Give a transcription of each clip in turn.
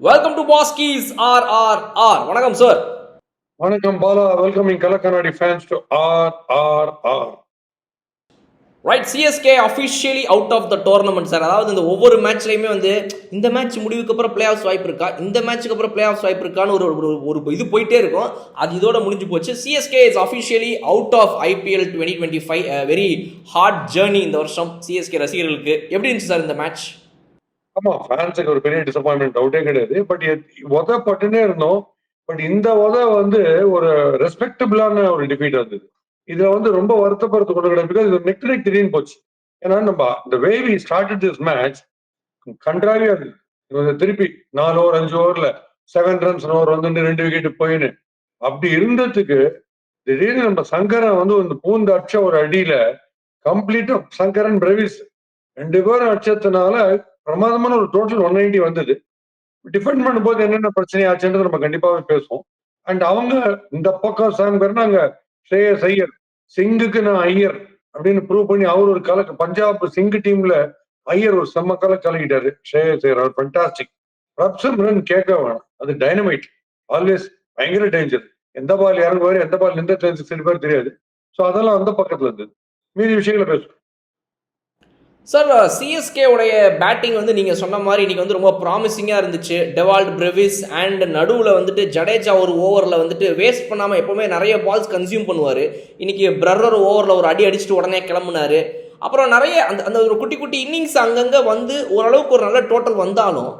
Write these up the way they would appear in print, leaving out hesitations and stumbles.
Welcome to பாஸ்கீஸ் RRR. வணக்கம் sir. வணக்கம் பாலா. வெல்கமிங் கலக்கண்ணாடி fans to RRR. Right, CSK officially out of the tournament sir. அதாவது இந்த ஒவ்வொரு மேட்ச்லையுமே வந்து இந்த மேட்ச் முடிவுக்கு அப்புறம் பிளே ஆஃப்ஸ் வாய்ப்பு இருக்கா, இந்த மேட்ச்சுக்கு அப்புறம் பிளே ஆஃப்ஸ் வாய்ப்பு இருக்கான்னு ஒரு இது போயிட்டே இருக்கும். அது இதோட முடிஞ்சு போச்சு. CSK is officially out of IPL 2025. Very hard journey இந்த வருஷம் சிஎஸ்கே ரசிகர்களுக்கு. எப்படி இருந்துச்சு சார் இந்த மேட்ச்? ஆமா, ஃபேன்ஸுக்கு ஒரு பெரிய டிசப்பாயின்மெண்ட், டவுட்டே கிடையாது. பட் பட்டுனே இருந்தோம். பட் இந்த வந்து ஒரு ரெஸ்பெக்டபிளான ஒரு டிஃபீட் இருந்தது. இதுல ரொம்ப வருத்தப்படுறது கொண்டு கிடையாது. பிகாஸ் இது நெக் டு நெக் திடீர்னு போச்சு. ஏன்னா நம்ம இந்த way we started this match கன்றாவியா இருந்தது. திருப்பி 4 ஓவர் 5 ஓவர்ல 7 ரன்ஸ் ஓவர் 2 விக்கெட் போயின்னு அப்படி இருந்ததுக்கு திடீர்னு நம்ம சங்கரன் இந்த பூந்து அடிச்ச ஒரு அடியில கம்ப்ளீட்டா சங்கரன் பிரவிஸ் 2 பேரும் அடிச்சதுனால பிரமாதமான ஒரு டோட்டல் 190 வந்தது. டிஃபெண்ட் பண்ணும்போது என்னென்ன பிரச்சனை ஆச்சுன்றது நம்ம கண்டிப்பாவே பேசுவோம். அண்ட் அவங்க இந்த பக்கம் சாம் நாங்க ஸ்ரேயஸ் ஐயர், சிங்குக்கு நான் ஐயர் அப்படின்னு ப்ரூவ் பண்ணி அவர் ஒரு கலக்கு. பஞ்சாப் சிங் டீம்ல ஐயர் ஒரு செம்ம கலக்கிட்டாரு. ஸ்ரேயஸ் ஐயர் அவர் ஃபண்டாஸ்டிக். ரப்சம் கேட்க வேணாம், அது டைனமைட். ஆல்வேஸ் பயங்கர டேஞ்சர். எந்த பால் இறங்குவாரு, எந்த பால் எந்த சில பேர் தெரியாது. ஸோ அதெல்லாம் அந்த பக்கத்துல இருந்தது. மீதி விஷயங்களை பேசுவோம் சார். சிஎஸ்கே உடைய பேட்டிங் நீங்கள் சொன்ன மாதிரி இன்னைக்கு ரொம்ப ப்ராமிசிங்காக இருந்துச்சு. டெவால்ட் பிரவிஸ் அண்ட் நடுவில் ஜடேஜா ஒரு ஓவரில் வேஸ்ட் பண்ணாமல் எப்போவுமே நிறைய பால்ஸ் கன்சியூம் பண்ணுவார். இன்னைக்கு பிரர் ஓவரில் ஒரு அடி அடிச்சுட்டு உடனே கிளம்புனாரு. அப்புறம் நிறைய அந்த அந்த ஒரு குட்டி குட்டி இன்னிங்ஸ் அங்கங்கே ஓரளவுக்கு ஒரு நல்ல டோட்டல் வந்தாலும்,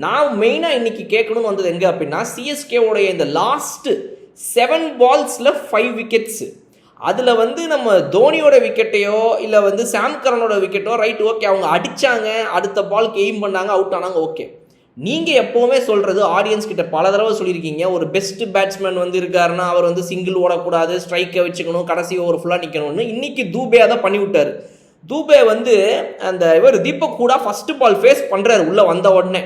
நான் மெயினாக இன்னைக்கு கேட்கணும்னு வந்தது எங்கே அப்படின்னா, சிஎஸ்கே உடைய இந்த லாஸ்ட் 7 பால்ஸில் 5 விக்கெட்ஸ். அதில் நம்ம தோனியோட விக்கெட்டையோ இல்லை சாம் கரனோட விக்கெட்டோ ரைட் ஓகே, அவங்க அடித்தாங்க, அடுத்த பால்க்கு எய்ம் பண்ணாங்க, அவுட் ஆனாங்க, ஓகே. நீங்கள் எப்போவுமே சொல்கிறது, ஆடியன்ஸ் கிட்ட பல தடவை சொல்லியிருக்கீங்க, ஒரு பெஸ்ட் பேட்ஸ்மேன் இருக்காருன்னா அவர் சிங்கிள் ஓடக்கூடாது, ஸ்ட்ரைக்கை வச்சுக்கணும், கடைசி ஓவர் ஃபுல்லாக நிற்கணும்னு. இன்னைக்கு தூபே அதை பண்ணி விட்டார். தூபே அந்த தீபக் கூட ஃபர்ஸ்ட் பால் ஃபேஸ் பண்ணுறாரு. உள்ளே வந்த உடனே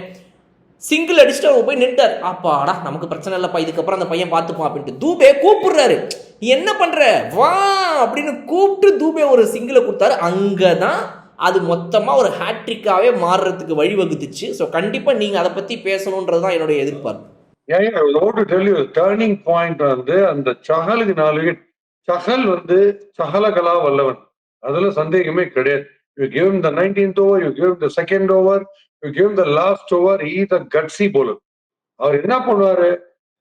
சிங்கிள் அடிச்சுட்டு அவங்க போய் நின்ட்டார். அப்பாடா, நமக்கு பிரச்சனை இல்லைப்பா, இதுக்கப்புறம் அந்த பையன் பார்த்துப்பான் அப்படின்ட்டு தூபே கூப்பிடுறாரு. நீ என்ன பண்ற, வா அப்படின்னு கூப்பிட்டு தூபே ஒரு சிங்கிளை கொடுத்தாரு. அங்கதான் அது மொத்தமா ஒரு ஹேட்ரிக்காவே மாறுறதுக்கு வழிவகுத்துச்சு. ஸோ கண்டிப்பா நீங்க அதை பத்தி பேசணும்ன்றது தான் என்னுடைய எதிர்பார்ப்பு. டர்னிங் பாயிண்ட் அந்த சஹலுக்கு 4 விக்கெட். சஹல் சஹலகலா வல்லவன், அதுல சந்தேகமே கிடையாது. You give him the 19th over, you give him the second over, you give him the last over. He is a gutsy bowler. அவர் என்ன பண்ணுவாரு,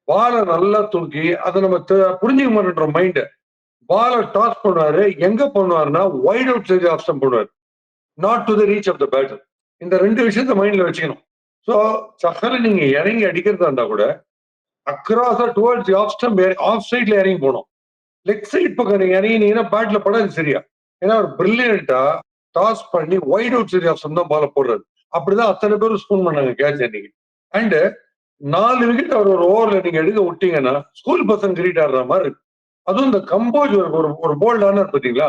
பாலை நல்லா தூக்கி அதை நம்ம புரிஞ்சுக்க மாட்டோம் மைண்ட். பாலை டாஸ் பண்ணுவாரு. எங்க பண்ணுவாருன்னா wide outside off stump பண்ணுவாரு, not to the reach of the batter. இந்த 2 விஷயத்த மைண்ட்ல வச்சுக்கணும். ஸோ சஹல் நீங்க இறங்கி அடிக்கிறதா இருந்தா கூட அக்ராஸா டுவர்ட்ஸ் ஆஃப் ஸ்டம்ப், ஆஃப் சைட்ல இறங்கி போகணும். லெக் சைட் பக்கம் நீங்க இறங்கினீங்கன்னா பேட்ல படாது சரியா. ஏன்னா அவர் பிரில்லியண்டா டாஸ் பண்ணி wide outside off stump தான் பாலை போடுறாரு. அப்படிதான் அத்தனை பேரும் ஸ்பூன் பண்ணாங்க கேட்ச் அன்னைக்கு. அண்ட் 4 விக்கெட் அவர் ஒரு ஓவர்ல நீங்க எடுக்க விட்டீங்கன்னா ஸ்கூல் பசங்க கிரீட் ஆடுற மாதிரி இருக்கு. அதுவும் இந்த கம்போஸ் ஒரு போல்டான பார்த்தீங்களா,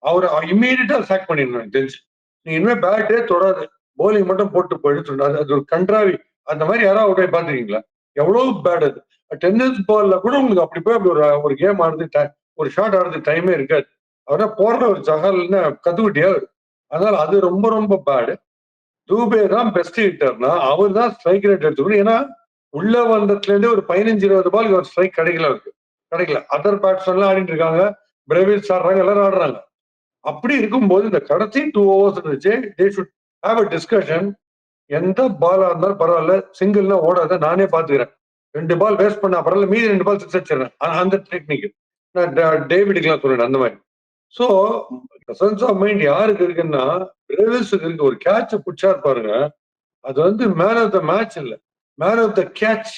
அவரை இம்மீடியட்டா சாக் பண்ணிடணும் தெரிஞ்சு. நீங்க இனிமே பேட்டே தொடாது, போலிங் மட்டும் போட்டு போயிட்டு அது ஒரு கன்றாவி. அந்த மாதிரி யாராவது அவுட் ஆகி பாத்துருக்கீங்களா? எவ்வளவு பேட் அது. டென்னிஸ் பால்ல கூட உங்களுக்கு அப்படி போய் அப்படி ஒரு கேம் ஆடுறது, ஒரு ஷாட் ஆடுறது டைமே இருக்காது. அவரா போடுற ஒரு சகல்னு கத்துக்கிட்டே இருக்கு. அதனால அது ரொம்ப ரொம்ப பேடு. தூபே தான் பெஸ்ட் ஹிட்டர்னா அவர் தான் ஸ்ட்ரைக் ரேட் எடுத்துக்கணும். ஏன்னா உள்ள வந்ததுல இருந்தே ஒரு 15-20 பால் ஒரு ஸ்ட்ரைக் கிடைக்கல. அதர் பேட்ஸ்மேன் ஆடிட்டு இருக்காங்க, பிரேவிஸ் ஆடுறாங்க, எல்லாரும் ஆடுறாங்க. அப்படி இருக்கும்போது இந்த கடைசி 2 overs இருந்துச்சு. They should have a discussion. எந்த பாலா இருந்தாலும் பரவாயில்ல, சிங்கிள்னா ஓடாத, நானே பாத்துக்கிறேன். 2 பால் வேஸ்ட் பண்ண பரவாயில்ல, மீதி 2 பால் சிக்ஸ் அடிச்சிடறேன். அந்த டெக்னிக் நான் டேவிடுக்கெல்லாம் சொல்றேன் அந்த மாதிரி. சோ சென்ஸ் ஆஃப் மைண்ட் யாருக்கு இருக்குன்னா பிரேவிஸுக்கு இருக்கு. ஒரு கேட்ச பிடிச்சாரு பாருங்க, அது மேன் ஆஃப் த மேட்ச் இல்ல, மேன் ஆஃப் த கேட்ச்.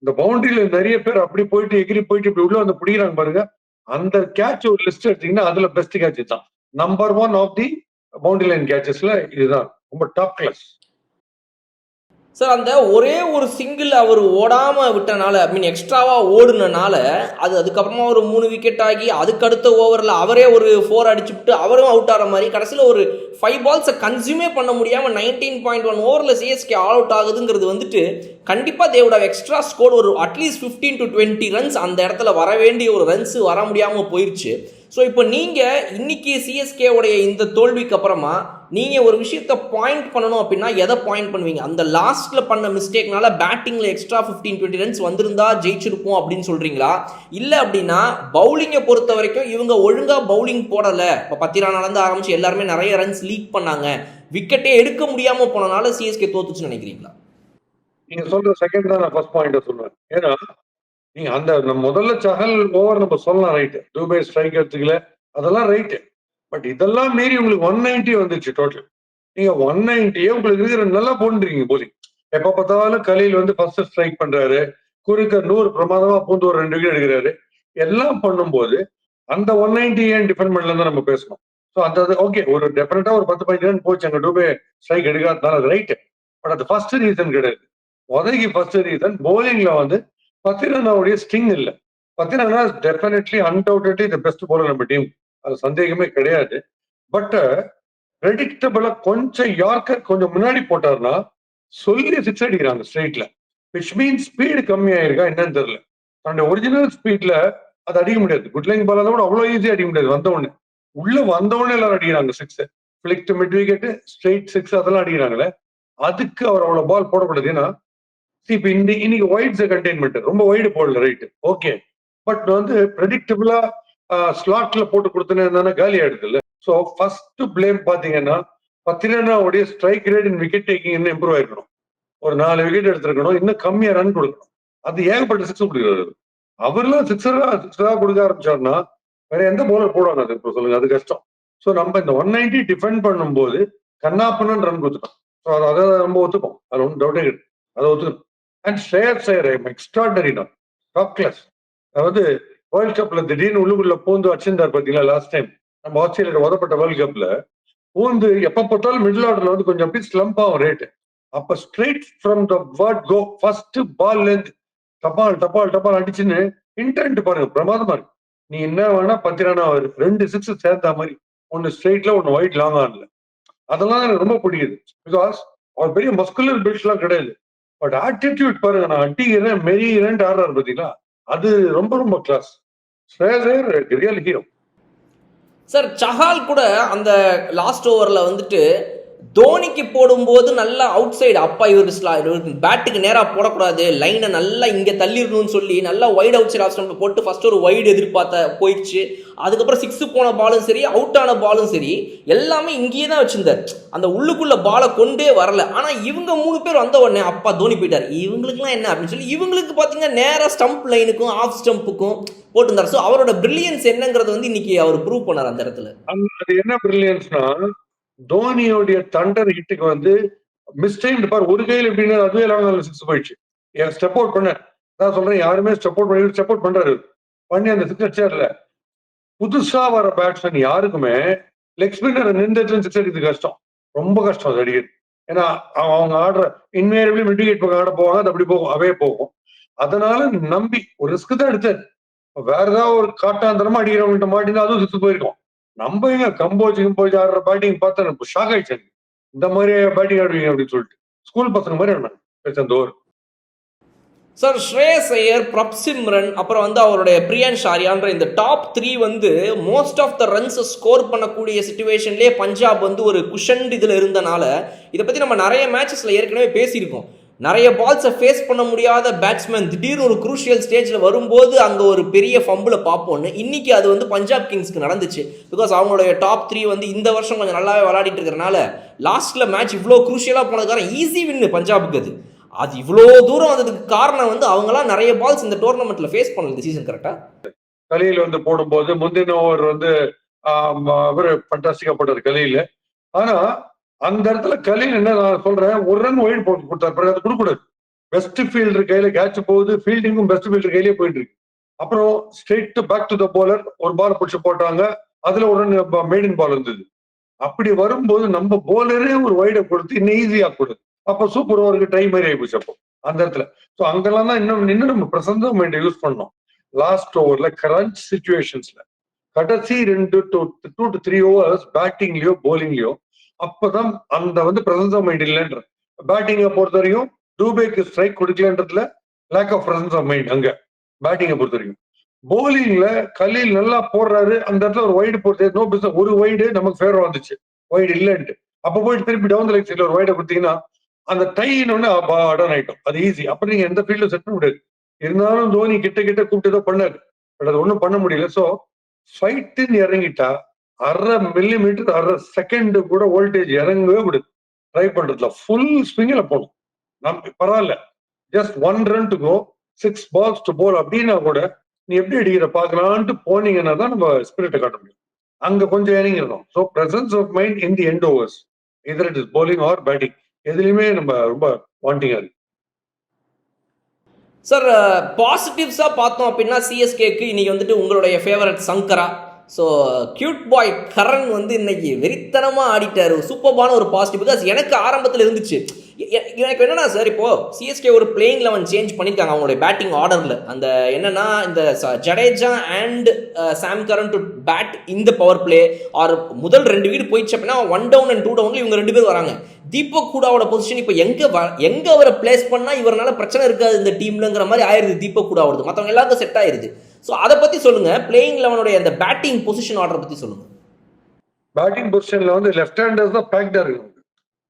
இந்த பவுண்டரியில நிறைய பேர் அப்படி போயிட்டு எகிரி போயிட்டு இப்படி உள்ள பிடிக்கிறாங்க பாருங்க. அந்த கேட்ச் ஒரு லிஸ்ட் எடுத்தீங்கன்னா அதுல பெஸ்ட் கேட்ச் தான். Number 1 of the boundary line கேட்சஸ்ல இதுதான் ரொம்ப டாப் கிளாஸ். சார், அந்த ஒரே ஒரு சிங்கிள் அவர் ஓடாமல் விட்டனால, எக்ஸ்ட்ராவாக ஓடுனனால அதுக்கப்புறமா ஒரு 3 விக்கெட் ஆகி அதுக்கடுத்த ஓவரில் அவரே ஒரு 4 அடிச்சுட்டு அவரும் அவுட் ஆகிற மாதிரி கடைசியில் ஒரு 5 பால்ஸை கன்சியூமே பண்ண முடியாமல் 19.1 ஓவரில் சிஎஸ்கே ஆல் அவுட் ஆகுதுங்கிறது கண்டிப்பாக தேவோட எக்ஸ்ட்ரா ஸ்கோர் ஒரு அட்லீஸ்ட் 15 to 20 ரன்ஸ் அந்த இடத்துல வர வேண்டிய ஒரு ரன்ஸ் வர முடியாமல் போயிடுச்சு. ஸோ இப்போ நீங்கள் இன்னைக்கு சிஎஸ்கே உடைய இந்த தோல்விக்கு அப்புறமா நீங்க ஒரு விஷயத்த பாயிண்ட் பண்ணணும் அப்படின்னா எதை பாயிண்ட் பண்ணுவீங்க? அந்த லாஸ்ட்ல பண்ண மிஸ்டேக்னால பேட்டிங்ல எக்ஸ்ட்ரா 15-20 ரன்ஸ் வந்திருந்தா ஜெயிச்சிருப்போம் அப்படின்னு சொல்றீங்களா? இல்ல அப்படின்னா பவுலிங்கை பொறுத்த வரைக்கும் இவங்க ஒழுங்கா பவுலிங் போடல, இப்போ பத்திரானால இருந்து ஆரம்பிச்சு எல்லாருமே நிறைய ரன்ஸ் லீக் பண்ணாங்க, விக்கெட்டே எடுக்க முடியாம போனனால சிஎஸ்கே தோத்துச்சுன்னு நினைக்கிறீங்களா? நீங்க சொல்ற செகண்ட் தான் நான் ஃபர்ஸ்ட் பாயிண்ட் சொல்லுவேன். ஏன்னா நீங்க அந்த முதல்ல சஹல் ஓவர் நம்ம சொல்லலாம், ரைட்டு. துபே ஸ்ட்ரைக் எடுத்துக்கல, அதெல்லாம் ரைட்டு. பட் இதெல்லாம் மீறி உங்களுக்கு 190 வந்துச்சு டோட்டல். நீங்க 190 உங்களுக்கு இருக்கிற நல்லா போட்டுருக்கீங்க போலிங். எப்ப பார்த்தாலும் கலீல் வந்து ஃபர்ஸ்ட் ஸ்ட்ரைக் பண்றாரு, குறுக்க 100 பிரமாதமா பூந்து ஒரு 2 விக்கெட் எடுக்கிறாரு. எல்லாம் பண்ணும்போது அந்த 190 ஏன் டிஃபெண்ட் பண்ணலன்னு தான் நம்ம பேசணும். ஸோ அந்த ஓகே, ஒரு டெஃபினட்டா ஒரு 10-15 ரன் போச்சு அங்க டூபே ஸ்ட்ரைக் எடுக்காதனால, அது ரைட்டு. பட் அது ஃபர்ஸ்ட் ரீசன் கிடையாது. உதவிக்கு ஃபர்ஸ்ட் ரீசன் போலிங்ல வந்து பத்திரனாவுடைய ஸ்டிங் இல்ல. Pathirana definitely undoubtedly the best bowler நம்ம டீம், அது சந்தேகமே கிடையாது. பட் ப்ரெடிக்டபிளா கொஞ்சம் யார்கர் கொஞ்சம் முன்னாடி போட்டாருன்னா சொல்லி சிக்ஸ் அடிக்கிறாங்க ஸ்ட்ரைட்ல, விச் மீன்ஸ் ஸ்பீடு கம்மி ஆயிருக்கா என்னன்னு தெரியல. அந்த ஒரிஜினல் ஸ்பீட்ல அது அடிக்க முடியாது. குட்லைங் பால் கூட அவ்வளவு ஈஸியா அடிக்க முடியாது. வந்தவொடனே உள்ள வந்தவொடனே எல்லாரும் அடிக்கிறாங்க six, flicked mid wicket straight six அதெல்லாம் அடிக்கிறாங்களே. அதுக்கு அவர் அவ்வளவு பால் போடக்கூடாது. ஏன்னா இப்ப இன்னைக்கு வைட்ஸ் கண்டெய்ன்மெண்ட் ரொம்ப வைடு போடல, ரைட், ஓகே. பட் வந்து ப்ரெடிக்டபிளா ஸ்லாட்ல போட்டு கொடுத்தனே காலி ஆயிடுது இல்ல. ஸோ ஃபர்ஸ்ட் பிளேம் பாத்தீங்கன்னா பத்திரனாவுடைய ஸ்ட்ரைக் ரேட் இன் விக்கெட் டேக்கிங் இன்னும் இம்ப்ரூவ் ஆயிருக்கணும். ஒரு 4 விக்கெட் எடுத்திருக்கணும், இன்னும் கம்மியா ரன் கொடுக்கணும். அது ஏகப்பட்ட சிக்ஸ் கொடுக்குறாரு. அவர்லாம் சிக்ஸரா கொடுக்க ஆரம்பிச்சாருன்னா வேற எந்த பவுலர் போடுவாங்க அது இப்போ சொல்லுங்க, அது கஷ்டம். ஸோ நம்ம இந்த 190 டிஃபெண்ட் பண்ணும்போது கண்ணாப்பண்ணன் ரன் கொடுத்துட்டோம். ஸோ அதை நம்ம ஒத்துப்போம், அது ஒன்றும் டவுட்டே கிடையாது, அதை ஒத்துக்கணும். அண்ட் ஸ்ரேயஸ் ஐயர் எக்ஸ்ட்ராடனரி தான், டாப் கிளாஸ். அதாவது வேர்ல்ட் கப்ல திடீர்னு உள்ளுக்குள்ள பூந்து வச்சிருந்தார் பாத்தீங்களா லாஸ்ட் டைம் நம்ம ஆஸ்திரேலியா உதப்பட்ட வேர்ல்ட் கப்ல. பூந்து எப்ப பார்த்தாலும் மிடில் ஆர்டர்ல வந்து கொஞ்சம் அப்படி ஸ்லம்ப் ஆகும் ரேட்டு. அப்ப straight from the word go first ball length டபால் டபால் டபால் அடிச்சுன்னு இன்டென்ட் பாருங்க, பிரமாதமா இருக்கு. நீ என்ன வேணா பத்திரானா 2 சிக்ஸ் சேர்த்த மாதிரி, ஒன்னு ஸ்ட்ரெயிட்ல ஒன்னு ஒயிட் லாங் ஆன்ல. அதெல்லாம் எனக்கு ரொம்ப பிடிக்குது. பிகாஸ் அவர் பெரிய மஸ்குலர் பில்ட்ஸ் எல்லாம் கிடையாது. பட் ஆட்டிடியூட் பாருங்க, நான் அடிக்கிறேன் மெரியிறேன் ஆடுறாரு பாத்தீங்களா, அது ரொம்ப ரொம்ப class. Shreyas Iyer real hero. Sir Chahal கூட அந்த லாஸ்ட் ஓவரில் வந்துட்டு தோனிக்கு போடும்போது நல்லா அவுட் சைடு, அப்பா இவருக்கு பேட்டுக்கு நேராக போடக்கூடாது, லைனை நல்லா இங்கே தள்ளிடணும்னு சொல்லி நல்லா wide outside off stump போட்டு ஃபர்ஸ்ட் ஒரு வைடு எதிர்பார்த்த போயிடுச்சு. அதுக்கப்புறம் சிக்ஸு போன பாலும் சரி, அவுட் ஆன பாலும் சரி, எல்லாமே இங்கேயே தான் வச்சிருந்தார். அந்த உள்ளுக்குள்ள பாலை கொண்டே வரல. ஆனால் இவங்க 3 பேர் வந்த உடனே அப்பா தோனி போயிட்டார், இவங்களுக்குலாம் என்ன அப்படின்னு சொல்லி இவங்களுக்கு பார்த்தீங்கன்னா நேராக ஸ்டம்ப் லைனுக்கும் ஆஃப் ஸ்டம்புக்கும் போட்டிருந்தார். ஸோ அவரோட பிரில்லியன்ஸ் என்னங்கிறது வந்து இன்னைக்கு அவர் ப்ரூவ் பண்ணார் அந்த இடத்துல. அது என்ன பிரில்லியன்ஸ்னா, தோனியோடைய தண்டர் ஹிட்டுக்கு வந்து மிஸ்டைம் பார், ஒரு கையில் எப்படின்னா அதுவே லாங் சிக்ஸ் போயிடுச்சு. ஸ்டெப் அவுட் பண்ண நான் சொல்றேன், யாருமே ஸ்டெப் அவுட் பண்றாரு பண்ணி அந்த சிக்ஸ் அடிச்சார்ல. புதுசா வர பேட்ஸ்மேன் யாருக்குமே லெக் ஸ்பின்னர் நின்று சிக்ஸ் அடிக்கிறது கஷ்டம், ரொம்ப கஷ்டம் அது அடிக்கிறது. ஏன்னா அவங்க ஆடுற இன்வேரியபிளி மிட் விக்கெட் பக்கம் ஆட போவாங்க, அது அப்படி போகும், அவே போகும். அதனால நம்பி ஒரு ரிஸ்க் தான் எடுத்தாரு. வேற ஏதாவது ஒரு காட்டாந்தரமா அடிக்கிறவங்கள்ட்ட மாட்டினா அதுவும் சிக்ஸ் போயிருக்கும். நம்ம எங்க கம்போஜ் ஆடுற பேட்டிங் பார்த்தா எனக்கு ஷாக் ஆயிடுச்சு. இந்த மாதிரி பேட்டிங் ஆடுவீங்க அப்படின்னு சொல்லிட்டு ஸ்கூல் பசங்க மாதிரி ஆடினாங்க அந்த ஓவர். சார் ஸ்ரேயஸ் ஐயர், பிரப்சிம்ரன், அப்புறம் வந்து அவருடைய பிரியன் ஷாரியான்ற இந்த டாப் 3 வந்து most of the runs score பண்ணக்கூடிய சிச்சுவேஷன்லேயே பஞ்சாப் வந்து ஒரு குஷன்ட் இதில் இருந்தனால, இதை பற்றி நம்ம நிறைய மேட்சஸில் ஏற்கனவே பேசியிருக்கோம். நிறைய பால்ஸை ஃபேஸ் பண்ண முடியாத பேட்ஸ்மேன் திடீர்னு ஒரு குரூஷியல் ஸ்டேஜில் வரும்போது அங்கே ஒரு பெரிய ஃபம்பில் பார்ப்போன்னு, இன்னைக்கு அது வந்து பஞ்சாப் கிங்ஸ்க்கு நடந்துச்சு. பிகாஸ் அவங்களுடைய டாப் 3 வந்து இந்த வருஷம் கொஞ்சம் நல்லாவே விளையாடிட்டு இருக்கிறனால லாஸ்ட்டில் மேட்ச் இவ்வளோ குரூஷியலாக போனதுக்காக ஈஸி வின்னு பஞ்சாபுக்கு. அது இவ்வளோ தூரம் வந்ததுக்கு காரணம் வந்து அவங்களாம் நிறைய பால்ஸ் இந்த டோர்னமெண்ட்ல ஃபேஸ் பண்ணல இந்த சீசன். கரெக்டா கலியில் வந்து போடும்போது முந்தின ஓவர் வந்து அவர் ஃபண்டாஸ்டிக்கா போட்டார் கலியில். ஆனா அந்த இடத்துல கலியில் என்ன நான் சொல்றேன், ஒரு ரன் ஒயிட் போட்டு கொடுத்தாரு, பிறகு அது கொடுக்கூடாது. பெஸ்ட் ஃபீல்டர் கையில கேட்ச் போகுது, ஃபீல்டிங்கும் பெஸ்ட் ஃபீல்டர் கையிலேயே போயிட்டு இருக்கு. அப்புறம் straight back to the bowler ஒரு பால் பிடிச்சு போட்டாங்க, அதுல ஒரு ரன் மெய்டன் பால் இருந்தது. அப்படி வரும்போது நம்ம போலரே ஒரு வைடை கொடுத்து இன்னும் ஈஸியா கொடுது. அப்ப சூப்பர் ஓவருக்கு ட்ரை மாதிரி ஆயிப்போச்சு அப்போ அந்த இடத்துல. ஸோ அங்கெல்லாம் தான் இன்னும் நம்ம பிரசன்ட் மைண்ட் யூஸ் பண்ணோம். லாஸ்ட் ஓவர்ல கரண்ட் சிச்சுவேஷன்ஸ்ல கடைசி 2 to 3 ஓவர்ஸ் பேட்டிங்லயோ போலிங்லயோ அப்பதான் அந்த வந்து பிரசன்ஸ் ஆஃப் மைண்ட் இல்லைன்ற. பேட்டிங்கை பொறுத்த வரைக்கும் டூபேக்கு ஸ்ட்ரைக் கொடுக்கலன்றதுல lack of presence of mind அங்க பேட்டிங்கை பொறுத்த வரைக்கும். போலிங்ல கலீல் நல்லா போடுறாரு, அந்த இடத்துல ஒரு வைடு போட்டு நோ பிசினஸ், ஒரு வைடு நமக்கு ஃபேவரா வந்துச்சு, வைடு இல்லைன்ட்டு. அப்ப போயிட்டு திருப்பி டவுன் த லெக் சைட்ல ஒரு வைட கொடுத்தீங்கன்னா அந்த டைன்னு அடன் ஆயிட்டோம். அது ஈஸி. அப்புறம் நீங்க எந்த ஃபீல்ட்ல செட் பண்ண முடியாது. இருந்தாலும் தோனி கிட்ட கிட்ட கூப்பிட்டு தான் பண்ணாரு. பட் அது ஒண்ணும் பண்ண முடியல. சோ ஃபைட்டுன்னு இறங்கிட்டா 1/2 மில்லிமீட்டர் 1/2 செகண்ட் கூட வோல்டேஜ் இறங்கவே விடுது. ட்ரை பண்றதுல ஃபுல் ஸ்விங்ல போகணும். பரவாயில்ல, just 1 run to go, 6 balls to bowl அப்படின்னா கூட நீ எப்படி அடிக்கிற பாக்கலான்ட்டு போனீங்கன்னா தான் நம்ம ஸ்பிரிட்டை காட்ட முடியும். அங்க கொஞ்சம் இறங்கிடணும். So presence of mind in the end overs, either it is bowling or batting, எதுலையுமே நம்ம ரொம்ப வாண்டிங்கா இருக்கு. சார் பாசிட்டிவ்ஸாக பார்த்தோம் அப்படின்னா சிஎஸ்கேக்கு இன்னைக்கு வந்துட்டு உங்களுடைய ஃபேவரட் சங்கரா. ஸோ கியூட் பாய் கரண் வந்து இன்னைக்கு வெறித்தனமாக ஆடிட்டார். சூப்பர்பான ஒரு பாசிட்டிவ். பிகாஸ் எனக்கு ஆரம்பத்தில் இருந்துச்சு. எனக்கு என்னன்னா சார், இப்போ சிஎஸ்கே ஒரு பிளேயிங் 11 சேஞ்ச் பண்ணியிருக்காங்க அவங்களுடைய பேட்டிங் ஆர்டரில். அந்த என்னன்னா இந்த Jadeja and Sam Curran to bat இந்த பவர் பிளே ஆர் முதல் 2 விக்கெட் போயிடுச்சு அப்படின்னா 1 டவுன் அண்ட் 2 டவுன்ல இவங்க 2 பேர் வராங்க. தீபக் கூடாவோட பொசிஷன் இப்போ எங்க அவரை பிளேஸ் பண்ணா இவரால பிரச்சனை இருக்காது இந்த டீம்லங்கிற மாதிரி ஆயிருது. தீபக் கூடாவோட மற்றவங்க எல்லாருக்கும் செட் ஆயிருது. ஸோ அதை பத்தி சொல்லுங்க. பிளேயிங் 11 அந்த பேட்டிங் பொசிஷன் ஆர்டர் பத்தி சொல்லுங்க. பேட்டிங் பொசிஷன்ல வந்து லெஃப்ட் ஹேண்டர்ஸ் தான் பேக்டா இருக்கு.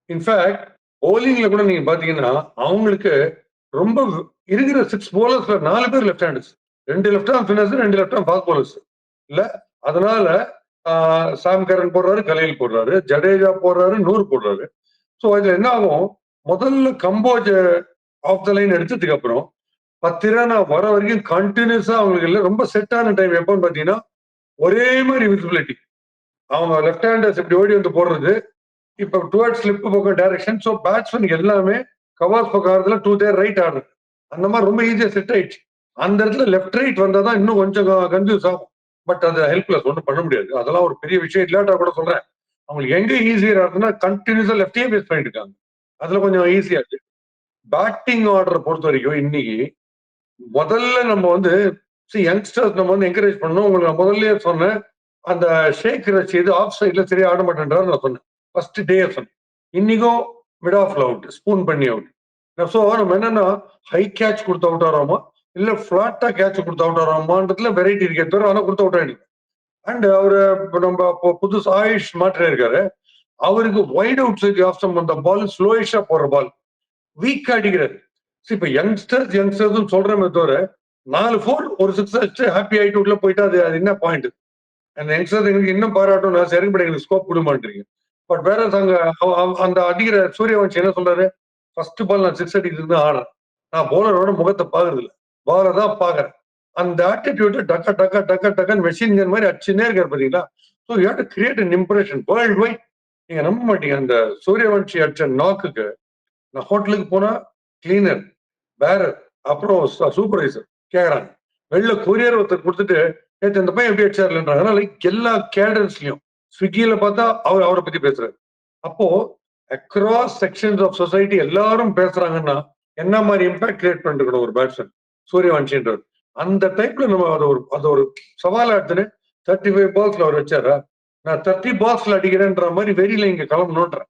இன்ஃபேக்ட் bowlingல கூட நீங்க பாத்தீங்கன்னா அவங்களுக்கு ரொம்ப இருக்கிற 6 bowlersல 4 பேர் left handers. 2 left hand spinners, 2 left hand fast bowlers இல்ல. அதனால சாம் கரன் போடுறாரு, கலையில் போடுறாரு, ஜடேஜா போடுறாரு, நூறு போடுறாரு. ஸோ இதுல என்ன ஆகும், முதல்ல கம்போஜ் ஆஃப் த லைன் எடுத்ததுக்கு அப்புறம் 10 ரன் வர வரைக்கும் கண்டினியூஸா அவங்களுக்கு இல்லை ரொம்ப செட்டான டைம் எப்போன்னு பாத்தீங்கன்னா ஒரே மாதிரி விசிபிலிட்டி. அவங்க லெஃப்ட் ஹேண்டர்ஸ் இப்படி ஓடி வந்து போடுறது, இப்ப டுவர்ட்ஸ் ஸ்லிப் பக்கம் டைரக்ஷன். ஸோ பேட்ஸ்மேன் எல்லாமே கவாஸ் பக்கம் ஆடுறதுல டூ தேர் ரைட் ஆடுறது. அந்த மாதிரி ரொம்ப ஈஸியா செட் ஆயிடுச்சு. அந்த இடத்துல லெஃப்ட் ரைட் வந்தா தான் இன்னும் கொஞ்சம் கன்ஃபியூஸ் ஆகும். பட் அது ஹெல்ப்லெஸ், ஒன்றும் பண்ண முடியாது. அதெல்லாம் ஒரு பெரிய விஷயம் இல்லாட்டா கூட சொல்றேன். அவங்களுக்கு எங்க ஈஸியா இருக்குன்னா கண்டினியூஸா லெஃப்டே பேஸ் பண்ணிட்டு இருக்காங்க. அதுல கொஞ்சம் ஈஸியா இருக்கு. பேட்டிங் ஆர்டரை பொறுத்த வரைக்கும் இன்னைக்கு முதல்ல நம்ம வந்து யங்ஸ்டர்ஸ் நம்ம வந்து என்கரேஜ் பண்ணணும். உங்களுக்கு நான் முதல்லயே சொன்னேன், அந்த ஷேக் ரஷீத் ஆஃப் சைட்ல சரியா ஆட மாட்டேன்றாரு நான் சொன்னேன். ஃபர்ஸ்ட் டே சொன்னேன். இன்னைக்கும் மிட் ஆஃப்ல அவுட், ஸ்பூன் பண்ணி அவுட். ஸோ நம்ம என்னன்னா ஹை கேட்ச் கொடுத்து அவுட் ஆகிறோமா இல்ல பிளாட்டா கேட்ச் கொடுத்து அவுட் ஆகிறோமான்றதுல வெரைட்டி இருக்கே தவிர ஆனா கொடுத்து அவுட் ஆயிடுங்க. அண்ட் அவரு நம்ம புதுசு ஆயுஷ் மாற்றே இருக்காரு. அவருக்கு wide outside off stump அந்த பால் ஸ்லோயிஷா போற பால் வீக்கா அடிக்கிறாரு. இப்ப யங்ஸ்டர்ஸ் சொல்றமே தவிர 4 4 ஒரு 6 அடிச்சு ஹாப்பி ஆயிட்டு உள்ள போயிட்டா அது அது என்ன பாயிண்ட்? அந்த யங்ஸ்டர்ஸ் எங்களுக்கு இன்னும் பாராட்டும், நான் சரிபடி எங்களுக்கு ஸ்கோப் கொடுக்க மாட்டேங்க. பட் வேற அங்க அந்த அடிக்கிற சூரியவன்ஷி என்ன சொல்றாரு, ஃபர்ஸ்ட் பால் நான் 6 அடிக்கிறது தான் ஆடுறேன், நான் போலரோட முகத்தை பாக்குறது இல்லை, பாலர் தான் பாக்குறேன். அந்த ஆட்டிடியூட் டக்க டக்க டக்க டக்கன்னு மெஷின் கன் மாதிரி அடிச்சுனே இருக்காரு பாத்தீங்களா. So you have to create an impression world wide. நீங்க நம்ப மாட்டீங்க, அந்த சூரியவன்ஷி அடிச்ச நாக்குக்கு நான் ஹோட்டலுக்கு போனா கிளீனர், பேரர், அப்புறம் சூப்பர்வைசர் கேக்குறாங்க. வெளில கொரியர் ஒருத்தர் கொடுத்துட்டு நேற்று இந்த பையன் எப்படி அடிச்சாருன்றாங்க. லைக் எல்லா கேடர்ஸ்லயும் ஸ்விக்கியில பார்த்தா அவரை பத்தி பேசுறாரு. அப்போ அக்ராஸ் செக்ஷன்ஸ் ஆஃப் சொசைட்டி எல்லாரும் பேசுறாங்கன்னா என்ன மாதிரி இம்பாக்ட் கிரியேட் பண்ணிருக்கணும் ஒரு பேட்ஸ்மேன் சூரியவன்ஷின்றது. அந்த டைப்ல நம்ம அதை ஒரு சவாலா எடுத்துன்னு 35 பால்ஸ்ல அவர் வச்சாரா, நான் 30 பால்ஸ்ல அடிக்கிறேன்ற மாதிரி வெறியில இங்க கிளம்பணும்ன்றேன்.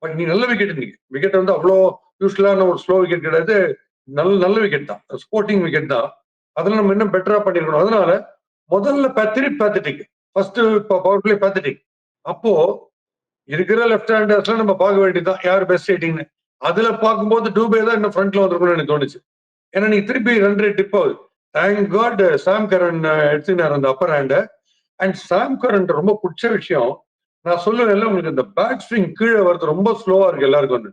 பட் நீ நல்ல விக்கெட், நீங்க விக்கெட் வந்து அவ்வளோ யூஸ்ஃபுல்லான ஒரு ஸ்லோ விக்கெட் கிடையாது, நல்ல நல்ல விக்கெட் தான், ஸ்போர்ட்டிங் விக்கெட் தான். அதுல நம்ம இன்னும் பெட்டரா பண்ணிருக்கணும். அதனால முதல்ல pathetic, first power play pathetic. அப்போ இருக்கிற லெஃப்ட் ஹேண்டர்ஸ்ல நம்ம பார்க்க வேண்டியதுதான் யார் பெஸ்ட் ஹிட்டிங்னு. அதுல பார்க்கும்போது டூபே தான் இன்னும் ஃப்ரண்ட்ல வந்திருக்கும்னு எனக்கு தோணுச்சு. ஏன்னா நீ திருப்பி 2 ரேட் டிப் ஆகுது. தேங்க் காட் சாம் கரன் எடுத்துனார் அந்த அப்பர் ஹேண்ட. அண்ட் சாம் கரன் ரொம்ப பிடிச்ச விஷயம், நான் சொல்லுவேன் உங்களுக்கு இந்த பேட் ஸ்விங் கீழே வருது ரொம்ப ஸ்லோவா இருக்கு எல்லாருக்கும். வந்து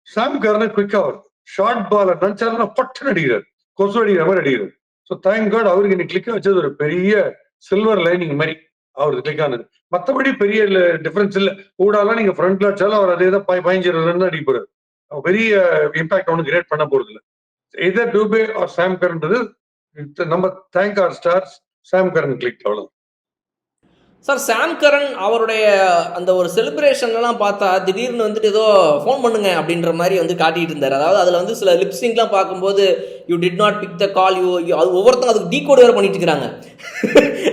சாம் கரன் குவிக்கா வருது. ஷார்ட் பால் நினைச்சாருன்னா பட்டுன்னு அடிக்கிறார், கொசு அடிக்கிற மாதிரி அடிக்கிறார். ஸோ தேங்க் காட் அவருக்கு இன்னைக்கு கிளிக் வச்சது ஒரு பெரிய சில்வர் லைனிங் மாதிரி அவருக்கு கிளிக் ஆனது. மற்றபடி பெரிய டிஃபரன்ஸ் இல்லை. கூடாலாம் நீங்க ஃப்ரண்ட்ல வச்சாலும் அவர் அதே தான் 15 ரன் அடிக்க போறாரு. பெரிய இம்பாக்ட் ஒன்றும் கிரியேட் பண்ண போறது இல்லை. எதர் டூபே ஆர் சாம் கரன்றது நம்ம தேங்க் ஆர் ஸ்டார்ஸ் சாம் கரன் கிளிக் அவ்வளவு. சார் சாம் கரன் அவருடைய அந்த ஒரு செலிப்ரேஷன்லாம் பார்த்தா திடீர்னு வந்துட்டு ஏதோ ஃபோன் பண்ணுங்க அப்படின்ற மாதிரி வந்து காட்டிட்டு இருந்தார். அதாவது அதில் வந்து சில லிப்ஸிங்லாம் பார்க்கும்போது you did not pick the கால், அது ஒவ்வொருத்தரும் அதுக்கு டீகோட் வேறு பண்ணிட்டு இருக்கிறாங்க.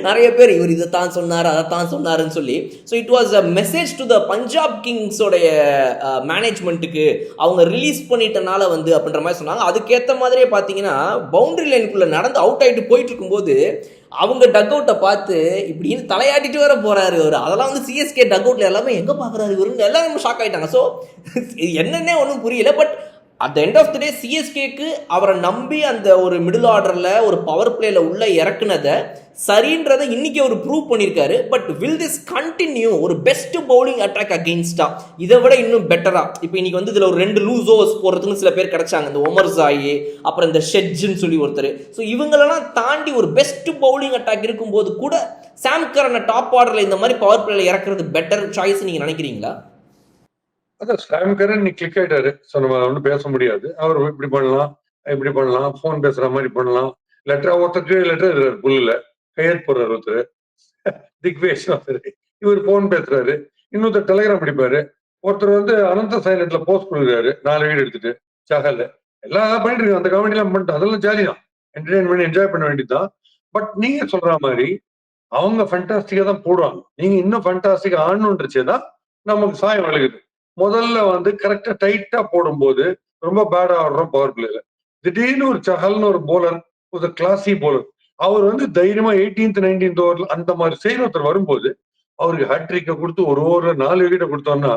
நிறைய பேர் இவர் இதை தான் சொன்னார் அதை தான் சொன்னாருன்னு சொல்லி. So it was a message to the Punjab கிங்ஸோடைய மேனேஜ்மெண்ட்டுக்கு அவங்க ரிலீஸ் பண்ணிட்டனால வந்து அப்படின்ற மாதிரி சொன்னாங்க. அதுக்கேற்ற மாதிரியே பார்த்தீங்கன்னா பவுண்டரி லைனுக்குள்ளே நடந்து அவுட் ஆகிட்டு போயிட்டு இருக்கும்போது அவங்க டக் அவுட்டை பார்த்து இப்படின்னு தலையாட்டிட்டு வர போறாரு அவர். அதெல்லாம் வந்து சிஎஸ்கே டக் அவுட்ல எல்லாமே எங்க பாக்குறாரு இவருன்னு எல்லாரும் ஷாக் ஆயிட்டாங்க. ஸோ என்னன்னே ஒன்றும் புரியல. But at end of the day சிஎஸ்கேக்கு அவரை நம்பி அந்த ஒரு மிடில் ஆர்டரில் ஒரு பவர் பிளேல உள்ள இறக்குனதை சரின்றதை இன்னைக்கு அவர் ப்ரூவ் பண்ணியிருக்காரு. பட் வில் திஸ் கண்டினியூ ஒரு பெஸ்ட் பவுலிங் அட்டாக் அகெயின்ஸ்டா இதை விட இன்னும் பெட்டரா? இப்போ இன்னைக்கு வந்து இதில் ஒரு 2 லூஸ் ஓவர்ஸ் போடுறதுக்கு சில பேர் கிடைச்சாங்க, இந்த ஒமர் ஜாயி அப்புறம் இந்த ஷெட்ஜுன்னு சொல்லி ஒருத்தர். ஸோ இவங்களெல்லாம் தாண்டி ஒரு பெஸ்ட் பவுலிங் அட்டாக் இருக்கும்போது கூட சாம் கரனை டாப் ஆர்டரில் இந்த மாதிரி பவர் பிளேல இறக்குறது பெட்டர் சாய்ஸ் நீங்க நினைக்கிறீங்களா? அதான் சாம் கரன் நீ கிளிக் ஆயிட்டாரு. ஸோ நம்ம ஒன்றும் பேச முடியாது. அவர் இப்படி பண்ணலாம், ஃபோன் பேசுற மாதிரி பண்ணலாம். ஒருத்தருக்கு லெட்டர் எழுதுறாரு புல்லுல, கையெழுத்து போடுறாரு ஒருத்தர், திக்வேஷ் ஒருத்தர், இவர் போன் பேசுறாரு, இன்னொருத்தர் டெலிகிராம் படிப்பாரு, ஒருத்தர் வந்து அனந்த சைலண்ட்ல போஸ்ட் கொடுக்குறாரு 4 வீடு எடுத்துட்டு சகல்ல. எல்லாம் பண்ணிட்டு இருக்கு, அந்த காமெடி எல்லாம் பண்ணிட்டு அதெல்லாம் ஜாலி தான், என்டர்டைன் பண்ணி என்ஜாய் பண்ண வேண்டியதுதான். பட் நீங்க சொல்ற மாதிரி அவங்க ஃபண்டாஸ்டிக்கா தான் போடுவாங்க. நீங்க இன்னும் ஃபண்டாஸ்டிக்கா ஆடணுன்றச்சேதான் நமக்கு சாயம் விழுகுது. முதல்ல வந்து கரெக்டா டைட்டா போடும்போது ரொம்ப பேடா ஆடுறோம் பவர் பிளேல. திடீர்னு ஒரு சஹல்னு ஒரு போலர், ஒரு கிளாசி போலர், அவர் வந்து தைரியமா 18th 19th ஓவர்ல அந்த மாதிரி செய்யற ஒருத்தர் வரும்போது அவருக்கு ஹேட்ரிக்க கொடுத்து ஒரு ஓவர்ல 4 விக்கெட்டை கொடுத்தோம்னா,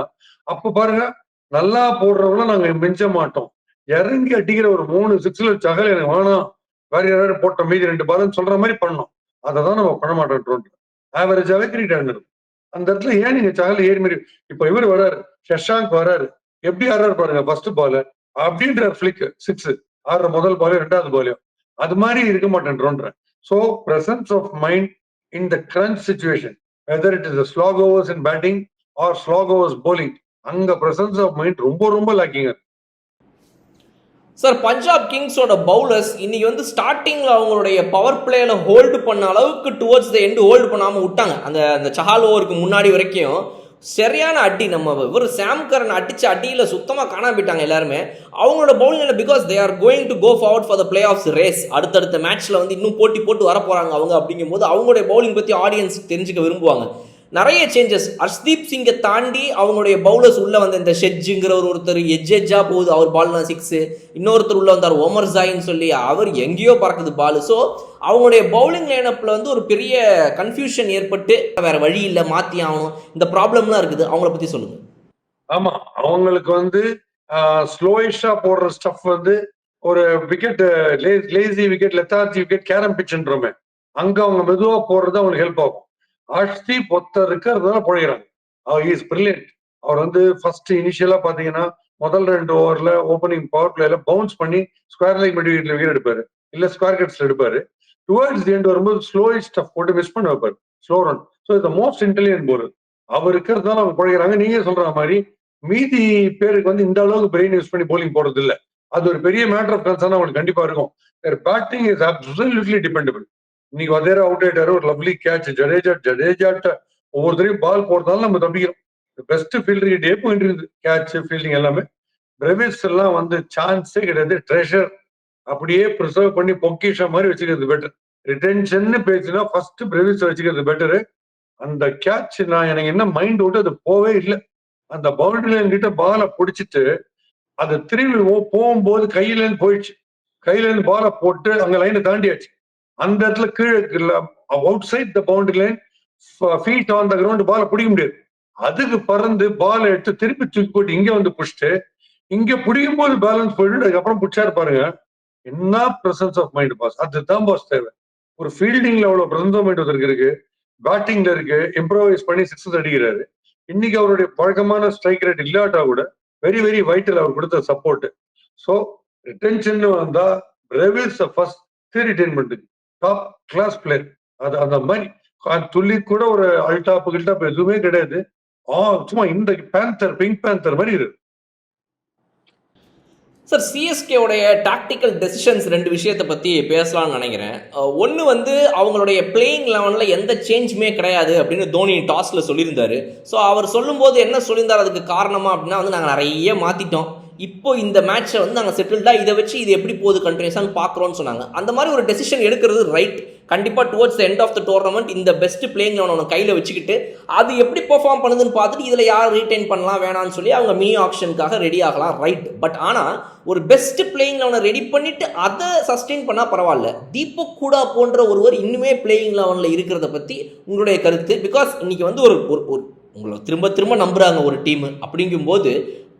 அப்ப பாருங்க நல்லா போடுறவங்கள நாங்க மிஞ்ச மாட்டோம். இறங்கி அடிக்கிற ஒரு 3 6ல சகல் எனக்கு வேணாம், வேற யாராவது போட்ட மீதி 2 பால்னு சொல்ற மாதிரி பண்ணோம். அதை தான் நம்ம பண்ண மாட்டோம். ஆவரேஜாவே கிரிக்கெட் ஆடினது அந்த இடத்துல. ஏன் நீங்க சகல் ஏறி மாரி இப்ப இவர் வராரு, ஷஷாங்க் வராரு, எப்படி ஆடுறாரு பாருங்க, ஃபர்ஸ்ட் பால் அப்படின்ற பிளிக் 6 ஆடுற முதல் பாலையும் 2வது பாலையும் அது மாதிரி இருக்க மாட்டேன்றோன்ற. So presence of mind in the crunch situation, whether it is slog overs in batting or slog overs bowling, அங்க பிரசன்ஸ் ஆஃப் மைண்ட் ரொம்ப ரொம்ப லாக்கிங்க. சார் பஞ்சாப் கிங்ஸோட பவுலர்ஸ் இன்னைக்கு வந்து ஸ்டார்டிங்ல அவங்களுடைய பவர் பிளேல ஹோல்டு பண்ண அளவுக்கு டுவர்ட்ஸ் த எண்ட் ஹோல்டு பண்ணாம விட்டாங்க. அந்த அந்த சஹால் ஓவருக்கு முன்னாடி வரைக்கும் சரியான அடி. நம்ம ஒரு சாம் கரன் அடிச்ச அடியில சுத்தமா காணாம போயிட்டாங்க எல்லாருமே. அவங்களோட பவுலிங்ல because they are going to go forward for the playoff race, அடுத்தடுத்த மேட்ச்ல வந்து இன்னும் போட்டி போட்டு வர போறாங்க அவங்க. அப்படிங்கும்போது அவங்களுடைய பவுலிங் பத்தி ஆடியன்ஸ் தெரிஞ்சுக்க விரும்புவாங்க. நிறைய சேஞ்சஸ். ஹர்ஷ்தீப் சிங்கை தாண்டி அவங்களுடைய பவுலர்ஸ் உள்ள வந்த இந்த ஷெட்ஜுங்கிற ஒருத்தர் எஜ்ஜா போகுது, அவர் பால்னா 6. இன்னொருத்தர் உள்ள வந்தார் ஒமர் ஜாயின்னு சொல்லி, அவர் எங்கேயோ பறக்குது பால். ஸோ அவங்களுடைய பவுலிங் லைனப்ல வந்து ஒரு பெரிய கன்ஃபியூஷன் ஏற்பட்டு வேற வழி இல்லை, மாத்தி ஆகணும், இந்த ப்ராப்ளம்லாம் இருக்குது. அவங்கள பத்தி சொல்லுங்க. ஆமா, அவங்களுக்கு வந்து ஸ்லோயிஷா போடுற ஸ்டஃப் வந்து ஒரு wicket, lazy wicket, lethargy wicket, கேரம் பிட்ச்ன்றோமே, அங்க அவங்க மெதுவா போடுறது அவங்களுக்கு ஹெல்ப் ஆகும். ஹர்ஷ்தீப் ஒருத்தர் இருக்கிறதுனால போயிடுறாங்க. Is brilliant. அவர் வந்து ஃபர்ஸ்ட் இனிஷியலா பாத்தீங்கன்னா முதல் 2 ஓவர்ல ஓப்பனிங் பவர் பிளேல பவுன்ஸ் பண்ணி ஸ்கொயர் லைக் மிட் விக்கெட்ல விக்கெட் எடுப்பாரு, இல்ல ஸ்கொயர் கட்ஸ்ல எடுப்பாரு. டுவர்ட்ஸ் தி எண்ட் வரும்போது ஸ்லோயிஷ் ஸ்டஃப் போட்டு மிஸ் பண்ண வைப்பாரு, ஸ்லோ ரன். ஸோ இந்த மோஸ்ட் இன்டெலிஜென்ட் போலர் அவர் இருக்கிறதுனால அவங்க போடுறாங்க. நீங்க சொல்ற மாதிரி மீதி பேருக்கு வந்து இந்த அளவுக்கு பிரெயின் யூஸ் பண்ணி போலிங் போடுறது இல்ல. அது ஒரு பெரிய மேட்டர் ஆஃப் கன்சர்ன் அவங்களுக்கு கண்டிப்பா இருக்கும். Batting is absolutely dependable. இன்னைக்கு வதேரா அவுட் ஆயிட்டாரு, ஒரு லவ்லி கேட்ச். ஜடேஜாட்ட ஒவ்வொருத்தரையும் பால் போடுறதால நம்ம தப்பிக்கிறோம். பெஸ்ட் ஃபீல்டர் கிட்டே போயிட்டு இருக்குது கேட்ச், ஃபீல்டிங் எல்லாமே. பிரவிஸ் எல்லாம் வந்து சான்ஸே கிடையாது. ட்ரெஷர் அப்படியே ப்ரிசர்வ் பண்ணி பொக்கிஷம் மாதிரி வச்சுக்கிறது பெட்டர். ரிட்டென்ஷன் பேசினா ஃபர்ஸ்ட் பிரவிஸ் வச்சுக்கிறது பெட்டரு. அந்த கேட்ச் நான் எனக்கு என்ன மைண்ட் விட்டு அது போவே இல்லை. அந்த பவுண்டரி லைன் கிட்ட பாலை பிடிச்சிட்டு அது திரும்பி போகும்போது கையில இருந்து போயிடுச்சு. கையில இருந்து பாலை போட்டு அங்க லைனை தாண்டியாச்சு. அந்த இடத்துல கீழே outside the boundary line, feet on the ground பாலை பிடிக்க முடியாது. அதுக்கு பறந்து பால் எடுத்து திருப்பி தூக்கி போட்டு இங்க வந்து புடிச்சிட்டு இங்க பிடிக்கும் போது பேலன்ஸ் போயிட்டு அதுக்கப்புறம் பிடிச்சாரு பாருங்க. என்ன பிரசன்ஸ் ஆஃப் மைண்ட் பாஸ், அதுதான் பாஸ் தேவை. ஒரு ஃபீல்டிங்ல அவ்வளவு பிரசன்ஸ் ஆஃப் மைண்ட் இருக்கு, பேட்டிங்ல இருக்கு, இம்ப்ரோவைஸ் பண்ணி 6 அடிக்கிறாரு. இன்னைக்கு அவருடைய பழக்கமான ஸ்ட்ரைக் ரேட் இல்லாட்டா கூட வெரி வெரி வைட்டல் அவர் கொடுத்த சப்போர்ட். ஸோ ரிட்டென்ஷன் வந்தா ரெவில்ஸ் first retainment top class player. அது அந்த மாதிரி துள்ளி கூட ஒரு அல்டாப் கில்டாப் எதுவுமே கிடையாது. சும்மா இந்த பேந்தர், பிங்க் பேந்தர் மாதிரி இருக்கு. சார் சிஎஸ்கேவுடைய டாக்டிக்கல் டெசிஷன்ஸ் 2 விஷயத்தை பற்றி பேசலாம்னு நினைக்கிறேன். ஒன்று வந்து அவங்களுடைய பிளேயிங் லெவனில் எந்த சேஞ்சுமே கிடையாது அப்படின்னு தோனி டாஸில் சொல்லியிருந்தாரு. ஸோ அவர் சொல்லும்போது என்ன சொல்லியிருந்தார், அதுக்கு காரணமா அப்படின்னா வந்து நாங்கள் நிறைய மாற்றிட்டோம், இப்போ இந்த மேட்சை வந்து நாங்கள் செட்டில்டா இதை வச்சு இது எப்படி போகுது கண்டினியூஸாக பார்க்குறோன்னு சொன்னாங்க. அந்த மாதிரி ஒரு டெசிஷன் எடுக்கிறது ரைட். கண்டிப்பாக towards the end of the tournament இந்த பெஸ்ட் பிளேயிங் லெவன் கையில் வச்சுக்கிட்டு அது எப்படி பெர்ஃபார்ம் பண்ணுதுன்னு பார்த்துட்டு இதில் யார் ரீட்டைன் பண்ணலாம் வேணான்னு சொல்லி அவங்க மினி ஆப்ஷனுக்காக ரெடி ஆகலாம், ரைட். பட் ஆனால் ஒரு பெஸ்ட் பிளேயிங் லெவனை ரெடி பண்ணிட்டு அதை சஸ்டெயின் பண்ணால் பரவாயில்ல. தீபக் கூடா போன்ற ஒருவர் இன்னுமே பிளேயிங் லெவனில் இருக்கிறத பற்றி உங்களுடைய கருத்து? பிகாஸ் இன்னைக்கு வந்து ஒரு உங்களை திரும்ப திரும்ப நம்புறாங்க ஒரு டீம். அப்படிங்கும்போது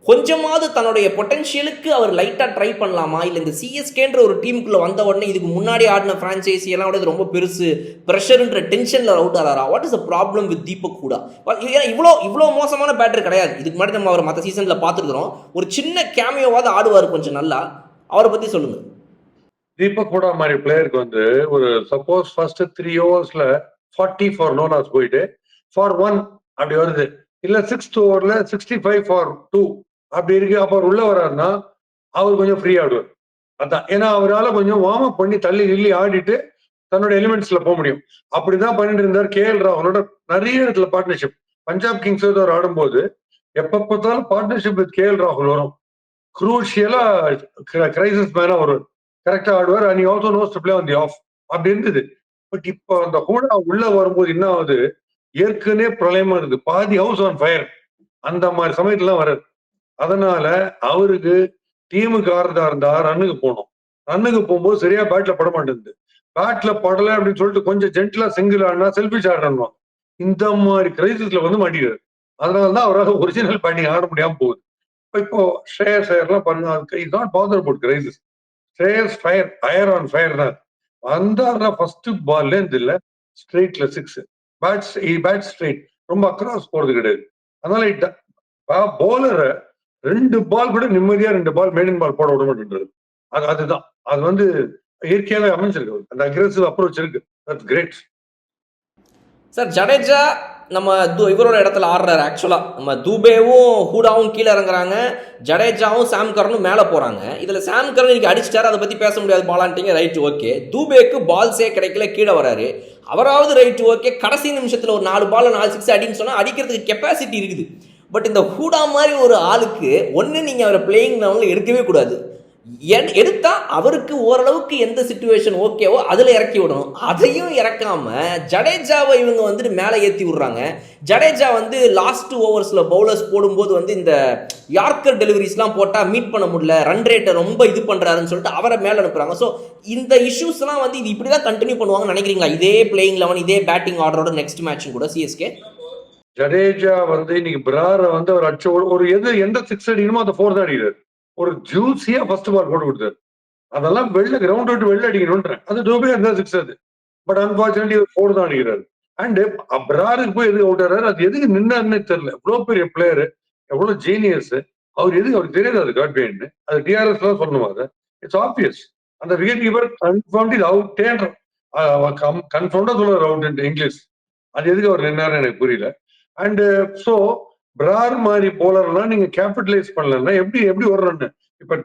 கொஞ்சமாவது தன்னுடைய பொட்டன்ஷியலுக்கு அவர் லைட்டாக ட்ரை பண்ணலாமா? இல்லை இந்த சிஎஸ்கேன்ற ஒரு டீமுக்குள்ளே வந்த உடனே இதுக்கு முன்னாடி ஆடின ஃப்ரான்ச்சைசி எல்லாம் விட ரொம்ப பெருசு ப்ரெஷர்ன்ற டென்ஷனில் அவுட் ஆகிறாரா? What is the problem with Deepak Hooda? ஏன்னா இவ்வளோ மோசமான பேட்டர் கிடையாது. இதுக்கு முன்னாடி நம்ம அவர் மற்ற சீசனில் பார்த்துருக்குறோம். ஒரு சின்ன கேமியோவாவது ஆடுவார் கொஞ்சம் நல்லா. அவரை பற்றி சொல்லுங்கள். தீபக் கூடா மாதிரி பிளேயருக்கு வந்து ஒரு சப்போஸ் ஃபர்ஸ்ட் 3 ஓவர்ஸ்ல 40 ஃபார் நோ லாஸ் போயிட்டு ஃபார் 1 அப்படி வருது, இல்ல 6th ஓவர்ல 65 ஃபார் 2 அப்படி இருக்கு. அப்ப அவர் உள்ள வர்றாருன்னா அவர் கொஞ்சம் ஃப்ரீ ஆடுவார். அதான், ஏன்னா அவரால் கொஞ்சம் வார்ம் அப் பண்ணி தள்ளி கிள்ளி ஆடிட்டு தன்னோட எலிமெண்ட்ஸ்ல போக முடியும். அப்படிதான் பண்ணிட்டு இருந்தார் கேஎல் ராகுலோட நிறைய இடத்துல பார்ட்னர்ஷிப். பஞ்சாப் கிங்ஸ் அவர் ஆடும்போது எப்ப பார்த்தாலும் பார்ட்னர்ஷிப் வித் கேஎல் ராகுல் வரும். குரூஷியலா கிரைசிஸ் மேனா வருவார், கரெக்டா ஆடுவார். And also knows to play on the off அப்படி இருந்தது. பட் இப்போ அந்த ஹூடா உள்ள வரும்போது என்ன ஆகுது, ஏற்கனவே பிரளயமா இருக்கு, பாதி ஹவுஸ் ஆன் ஃபயர், அந்த மாதிரி சமயத்துலாம் வராது. அதனால அவருக்கு டீமுக்கு ஆடுறதா இருந்தா ரன்னுக்கு போகணும். ரன்னுக்கு போகும்போது சரியா பேட்ல பட மாட்டேங்குது. பேட்ல படல அப்படின்னு சொல்லிட்டு கொஞ்சம் ஜென்டிலா சிங்கிள் ஆடினா செல்ஃபிஷ் ஆடுறாங்க. இந்த மாதிரி கிரைசிஸ்ல வந்து மாட்டிக்கிறாரு. அதனாலதான் அவரால் ஒரிஜினல் பேட்டிங் ஆட முடியாம போகுது. இப்போ ஸ்ரேயஸ் ஐயர்லாம் பாருங்க, is not bother about crisis. Shreyas fire on fire தான். வந்தாருன்னா ஃபர்ஸ்ட் பால்ல இருந்து இல்ல ஸ்ட்ரெயிட்ல 6 பேட் ஸ்ட்ரெயிட், ரொம்ப அக்ராஸ் போறது கிடையாது. அதனால போலரை 2 பால் கூட நிம்மதியா 2 பால் மெயின் பால் போட விட மாட்டேன்றது. அதுதான் அது வந்து இயற்கையாவே அமைஞ்சிருக்கு. அந்த அக்ரெசிவ் அப்ரோச் இருக்கு. That's great. சார் ஜடேஜா நம்ம இவரோட இடத்துல ஆடுறாரு. ஆக்சுவலாக நம்ம தூபேவும் ஹூடாவும் கீழே இறங்குறாங்க, ஜடேஜாவும் சாம் கரனும் மேலே போகிறாங்க. இதில் சாம் கரன் இன்னைக்கு அடிச்சிட்டாரு, அதை பற்றி பேச முடியாது பாலான்ட்டிங்க, ரைட் ஓகே. தூபேக்கு பால்ஸே கிடைக்கல, கீழே வராரு. அவராவது ரைட் ஓகே, கடைசி நிமிஷத்தில் ஒரு 4 பால் 4 6 அடின்னு சொன்னால் அடிக்கிறதுக்கு கெப்பாசிட்டி இருக்குது. பட் இந்த ஹூடா மாதிரி ஒரு ஆளுக்கு ஒன்று நீங்கள் அவரை பிளேயிங் லெவலில் எடுக்கவே கூடாது. எடுத்தா அவருக்கு ஓரளவுக்கு எந்த சிச்சுவேஷன் ஓகேவோ அதில் இறக்கி விடணும். அதையும் இறக்காம ஜடேஜாவை இவங்க வந்துட்டு மேலே ஏற்றி விடுறாங்க. ஜடேஜா வந்து லாஸ்ட் ஓவர்ஸில் பவுலர்ஸ் போடும்போது வந்து இந்த யார்க்கர் டெலிவரிஸ்லாம் போட்டால் மீட் பண்ண முடியல, ரன் ரேட்டை ரொம்ப இது பண்ணுறாருன்னு சொல்லிட்டு அவரை மேலே அனுப்புகிறாங்க. ஸோ இந்த இஷ்யூஸ்லாம் வந்து இது இப்படி தான் கண்டினியூ பண்ணுவாங்கன்னு நினைக்கிறீங்களா? இதே பிளேயிங் லெவன் இதே பேட்டிங் ஆர்டரோட நெக்ஸ்ட் மேட்சும் கூட சிஎஸ்கே ஜடேஜா வந்து இன்னைக்கு பிரார வந்து அவர் அடிச்ச ஒரு எந்த 6 அடிக்கணுமோ அந்த 4 தான் அடிக்கிறார். ஒரு ஜூசியா ஃபர்ஸ்ட் பால் போட்டு கொடுத்தாரு. அதெல்லாம் கிரவுண்ட் விட்டு வெளில அடிக்கணும்ன்றேன். அது டூபே இருந்தா 6 அது. பட் அன்பார்ச்சுனேட்லி ஒரு 4 தான் அடிக்கிறாரு. அண்ட் பிராருக்கு போய் எதுக்கு அவுட் ஆறாரு, அது எதுக்கு நின்னாருன்னு தெரியல. எவ்வளவு பெரிய பிளேயரு, எவ்வளவு ஜீனியஸ், அவருக்கு தெரியாது அது காட் பிஹைண்ட். அது டிஆர்எஸ் தான் சொல்லணும். அது இட்ஸ் ஆப்வியஸ். அந்த விக்கெட் கீப்பர் கன்ஃபார்ம்ட் இது அவுட் கன்ஃபார்ம்டா சொல்றாரு அவுட் இங்கிலீஷ். அது எதுக்கு அவர் நின்னாருன்னு எனக்கு புரியல. அண்ட் சோ பிரார் மாதிரி போலர்லாம் நீங்க கேபிட்டலைஸ் பண்ணலன்னா எப்படி ஒரு ரன் இப்ப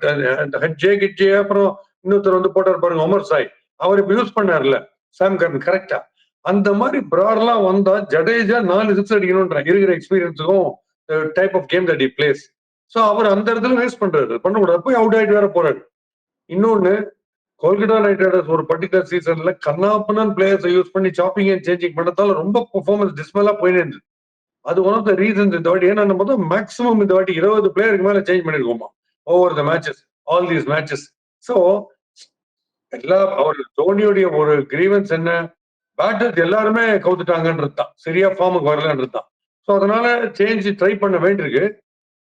ஜே அப்புறம் இன்னொருத்தர் வந்து போட்டார் பாருங்க, ஒமர் சாய், அவர் இப்ப யூஸ் பண்ணார்ல சாம் கரன் கரெக்டா. அந்த மாதிரி பிரார்லாம் வந்தா ஜடேஜா 4 6 அடிக்கணும்ன்ற இருக்கிற எக்ஸ்பீரியன்ஸுக்கும் type of game that he plays. So அவர் அந்த இடத்துல வேஸ்ட் பண்றாரு, பண்ணக்கூடாது. போய் அவுட் ஆயிட்டு வேற போறாரு. இன்னொன்னு, கொல்கட்டா நைட் ரைடர்ஸ் ஒரு பர்டிகுலர் சீசன்ல கண்ணாப்பனான் பிளேயர்ஸை யூஸ் பண்ணி சாப்பிங் அண்ட் சேஞ்சிங் பண்ணதால ரொம்ப பெர்ஃபார்மன்ஸ் டிஸ்மெல்லா போயினே இருந்தது. அது ஒன் ஆஃப் த ரீசன்ஸ் இந்த வாட்டி. ஏன்னா நம்ம தான் மேக்ஸிமம் இந்த வாட்டி 20 பிளேயருக்கு மேல சேஞ்ச் பண்ணிருக்கோமா over the matches, all these matches. So அவர் தோனியோடைய ஒரு கிரீவன்ஸ் என்ன, பேட்டர்ஸ் எல்லாருமே கவுத்துட்டாங்கன்றது தான், சரியா ஃபார்முக்கு வரலன்றது தான். ஸோ அதனால சேஞ்ச் ட்ரை பண்ண வேண்டியிருக்கு.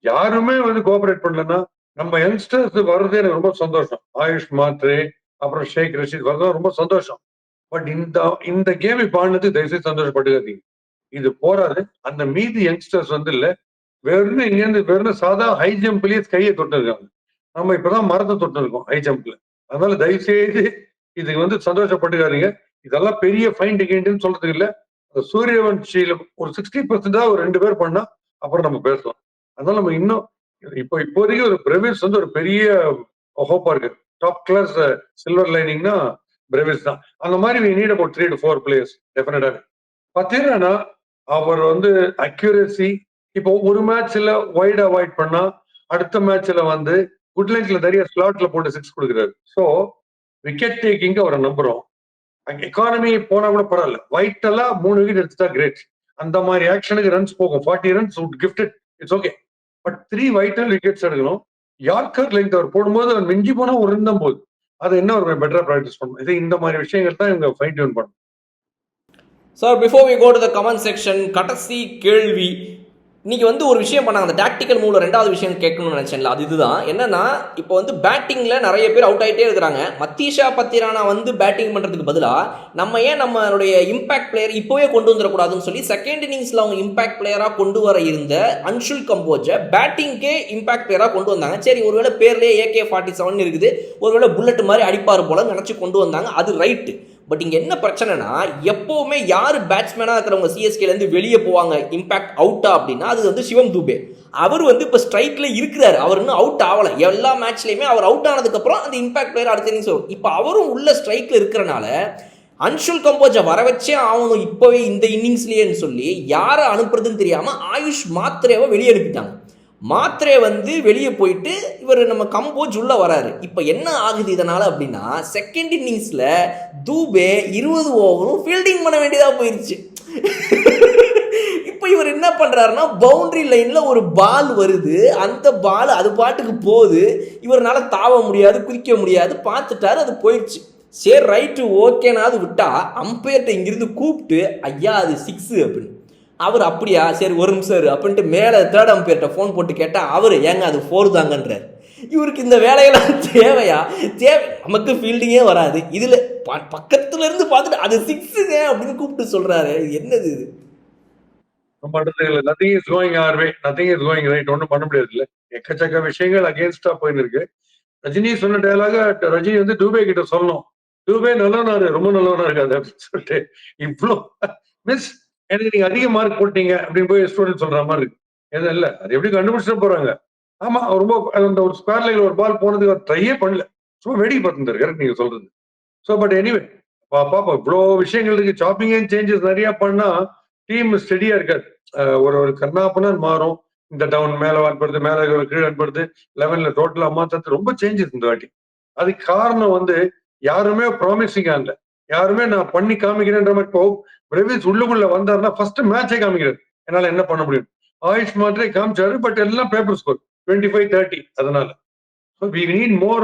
யாருமே வந்து கோஆபரேட் பண்ணலன்னா நம்ம யங்ஸ்டர்ஸ் வர்றதே எனக்கு ரொம்ப சந்தோஷம். ஆயுஷ் மாத்ரே அப்புறம் ஷேக் ரஷீத் வர்றதும் ரொம்ப சந்தோஷம். பட் இந்த கேம் இப்ப ஆனது தயவுசெய்து சந்தோஷப்பட்டுக்காதீங்க. இது போராது. அந்த மீதி யங்ஸ்டர்ஸ் வந்து இல்ல, வெறும் சாதா ஹை ஜம்ப்லயே கையை தொட்டு இருக்காங்க. நம்ம இப்பதான் மரத்தை தொட்டு இருக்கோம் ஹை ஜம்ப்ல. அதனால தயவு செய்து இதுக்கு வந்து சந்தோஷப்பட்டுக்காதீங்க. இதெல்லாம் பெரிய ஃபைன் டிகெண்ட்னு சொல்றதுக்கு இல்ல. சூரியவன்ஷியில ஒரு 60% தான் ஒரு 2 பேர் பண்ணா அப்புறம் நம்ம பேசலாம். அதனால நம்ம இன்னும் இப்போதைக்கு ஒரு பிரேவிஸ் வந்து ஒரு பெரிய ஹோப்பா இருக்கு. டாப் கிளாஸ் சில்வர் லைனிங்னா பிரேவிஸ் தான். அந்த மாதிரி we need about 3 to 4 players டெஃபினட்டா. பாத்தீங்கன்னா அவர் வந்து அக்யூரசி இப்போ ஒரு மேட்ச்ல வைட் அவாய்ட் பண்ணா அடுத்த மேட்ச்ல வந்து குட் லெங்க்ல நிறைய ஸ்லாட்ல போட்டு 6 கொடுக்குறாரு. ஸோ விக்கெட் டேக்கிங் அவரை நம்புறோம். எக்கானமி போனா கூட பரவாயில்ல, ஒயிட் எல்லாம் 3 விக்கெட் எடுத்துட்டா கிரேட். அந்த மாதிரி ஆக்ஷனுக்கு ரன்ஸ் போகும். 40 runs gifted, it's okay. But 3 vital wickets எடுக்கணும். யார்கர் லெங்க் அவர் போடும்போது அவர் மிஞ்சி போனா ஒரு ரன் தான் போகுது. அதை என்ன ஒரு பெட்டரா ப்ராக்டிஸ் பண்ணணும். இது இந்த மாதிரி விஷயங்கள் தான் இவங்க ஃபைன் டியூன் பண்ணணும். Sir before we go to the comment section, கடைசி கேள்வி. இன்னைக்கு வந்து ஒரு விஷயம் பண்ணாங்க, அந்த டாக்டிக்கல் மூவ்ல ரெண்டாவது விஷயம் கேட்கணும்னு நினைச்சேன்ல, அது இதுதான். என்னன்னா இப்போ வந்து பேட்டிங்ல நிறைய பேர் அவுட் ஆகிட்டே இருக்கிறாங்க. மத்தீஷா பத்திரானா வந்து பேட்டிங் பண்றதுக்கு பதிலாக நம்ம ஏன் நம்மளுடைய இம்பாக்ட் பிளேயர் இப்போவே கொண்டு வந்துடக்கூடாதுன்னு சொல்லி செகண்ட் இன்னிங்ஸ்ல அவங்க இம்பாக்ட் பிளேயரா கொண்டு வர இருந்த அன்ஷுல் கம்போஜை பேட்டிங்கே இம்பாக்ட் பிளேயரா கொண்டு வந்தாங்க. சரி, ஒருவேளை பேர்லேயே AK-47 இருக்குது, ஒருவேளை புல்லட் மாதிரி அடிப்பார் போல நினைச்சு கொண்டு வந்தாங்க, அது ரைட்டு. பட் இங்கே என்ன பிரச்சனைனா, எப்போவுமே யார் பேட்ஸ்மேனாக இருக்கிறவங்க சிஎஸ்கேலேருந்து வெளியே போவாங்க இம்பாக்ட் அவுட்டா அப்படின்னா அது வந்து சிவம் தூபே. அவர் வந்து இப்போ ஸ்ட்ரைக்கில் இருக்கிறார், அவர் இன்னும் அவுட் ஆகலை. எல்லா மேட்ச்லேயுமே அவர் அவுட் ஆனதுக்கப்புறம் அந்த இம்பாக்ட் பிளேயர் அடுத்த இன்னிங்ஸ் வரும். இப்போ அவரும் உள்ள ஸ்ட்ரைக்கில் இருக்கிறனால அன்ஷுல் கம்போஜை வர வச்சே ஆகணும் இப்போவே இந்த இன்னிங்ஸ்லேயேன்னு சொல்லி யாரை அனுப்புறதுன்னு தெரியாமல் ஆயுஷ் மாத்ரேவை வெளியே அனுப்பிட்டாங்க. மாத்ரே வந்து வெளியே போயிட்டு இவர் நம்ம கம்போஜ் உள்ள வராரு. இப்போ என்ன ஆகுது இதனால அப்படின்னா, செகண்ட் இன்னிங்ஸ்ல தூபே 20 ஓவரும் ஃபீல்டிங் பண்ண வேண்டியதாக போயிருச்சு. இப்போ இவர் என்ன பண்றாருன்னா, பவுண்டரி லைன்ல ஒரு பால் வருது, அந்த பால் அது பாட்டுக்கு போகுது, இவரால் தாவ முடியாது, குதிக்க முடியாது, பார்த்துட்டாரு, அது போயிடுச்சு. சரி ரைட்டு ஓகேனா அது விட்டா, அம்பையர்கிட்ட இங்கிருந்து கூப்பிட்டு ஐயா அது 6 அப்படின்னு. அவர் அப்படியா, சரி ஒரு நிமிஷம் அப்படின்ட்டு மேலே தேர்ட் அம்பையர்கிட்ட ஃபோன் போட்டு கேட்டால் அவர் ஏங்க அது 4 தாங்கன்றார். இவருக்கு இந்த வேலையெல்லாம் தேவையா? தேவை. நமக்கு ஃபீல்டிங்கே வராது, இதில் பக்கத்துல இருந்து பார்த்துட்டு அது 6ங்க அப்படின்னு கூப்பிட்டு சொல்றாரு. இது என்னது இது? நம்ம அடுத்து nothing is going our way, nothing is going right, ஒன்றும் பண்ண முடியாது. இல்லை, எக்கச்சக்க விஷயங்கள் அகேன்ஸ்டா போயின்னு இருக்கு. ரஜினி சொன்ன டயலாக ரஜினி வந்து டூபே கிட்ட சொல்லணும், டூபே நல்லவனாரு, ரொம்ப நல்லவனா இருக்காது அப்படின்னு சொல்லிட்டு. இவ்வளோ மிஸ் எனக்கு நீங்க அதிக மார்க் போட்டீங்க அப்படின்னு போய் ஸ்டூடெண்ட் சொல்ற மாதிரி இருக்கு. எதுவும் இல்லை, அது எப்படி கண்டுபிடிச்சிட்டு போறாங்க. ஆமா, ரொம்ப அந்த ஒரு ஸ்கொயர் லைன்ல ஒரு பால் போனதுக்கு அவர் ட்ரையே பண்ணல, சும்மா வேடிக்கை பார்த்துருக்காரு. கரெக்ட் நீங்க சொல்றது. ஸோ பட் எனிவே பாப்பா, இவ்வளோ விஷயங்கள் இருக்கு. சாப்பிங் அண்ட் சேஞ்சஸ் நிறைய பண்ணா டீம் ஸ்டெடியா இருக்காது. ஒரு கர்நாப்பனன் மாறும். இந்த டவுன் மேல அனுப்புறது, மேல கீழே அனுப்புறது, 11ல டோட்டலா மாத்தது, ரொம்ப சேஞ்சஸ் இந்த வாட்டி. அதுக்கு காரணம் வந்து யாருமே ப்ராமிசிங்கா இல்லை, யாருமே நான் பண்ணி காமிக்கிறேன்ற மாதிரி. இப்போ பிரவிஸ் உள்ளுக்குள்ள வந்தாருன்னா ஃபர்ஸ்ட் மேட்சே காமிக்கிறாரு, என்னால என்ன பண்ண முடியும். ஆயுஷ் மாத்திரே காமிச்சாரு, பட் எல்லாம் பேப்பர் ஸ்கோர் 25-30. அதனால we need more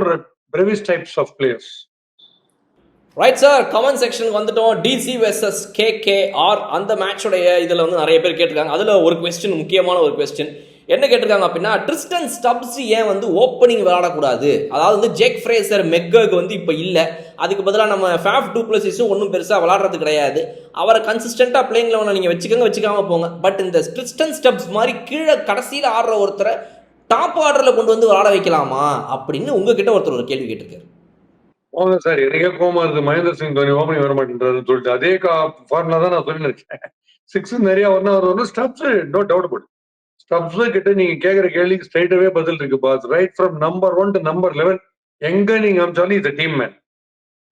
Brevis types of players. Right sir, comment செக்ஷனுக்கு வந்துட்டோம். DC vs KKR அந்த மேட்சோடைய இதில் வந்து நிறைய பேர் கேட்டிருக்காங்க. அதில் ஒரு கொஸ்டின், முக்கியமான ஒரு கொஸ்டின் என்ன கேட்டிருக்காங்க அப்படின்னா, ட்ரிஸ்டன் ஸ்டப்ஸ் ஏன் வந்து ஓப்பனிங் விளையாடக்கூடாது? அதாவது வந்து ஜேக் ஃப்ரேசர் மெக்கர்க் வந்து இப்போ இல்லை, அதுக்கு பதிலாக நம்ம ஃபேஃப் டூ பிளஸிஸும் ஒன்றும் பெருசாக விளாடுறது கிடையாது. அவரை கன்சிஸ்டண்ட்டாக பிளேயிங் லெவனில் நீங்கள் வச்சுக்காம போங்க. பட் இந்த ட்ரிஸ்டன் ஸ்டப்ஸ் மாதிரி கீழே கடைசியில் ஆடுற ஒருத்தரை டாப் ஆர்டரில் கொண்டு வந்து விளாட வைக்கலாமா அப்படின்னு உங்ககிட்ட ஒருத்தர் ஒரு கேள்வி கேட்டிருக்காரு. ஆமா சார், எனக்கே கோமா இருக்கு. மகேந்திர சிங் தோனி ஓப்பனிங் வர மாட்டேன்றாருன்னு சொல்லிட்டு அதே ஃபார்முலா தான் நான் சொல்லியிருக்கேன். 6 நிறைய வரணும், Stubbs no doubt about. Stubbs கிட்ட நீங்க கேட்கிற கேள்விக்கு ஸ்ட்ரைட்டாவே பதில் இருக்கு boss. Right from number 1 to number 11 எங்க நீங்க அமிச்சாலும் இது டீம் மேன்.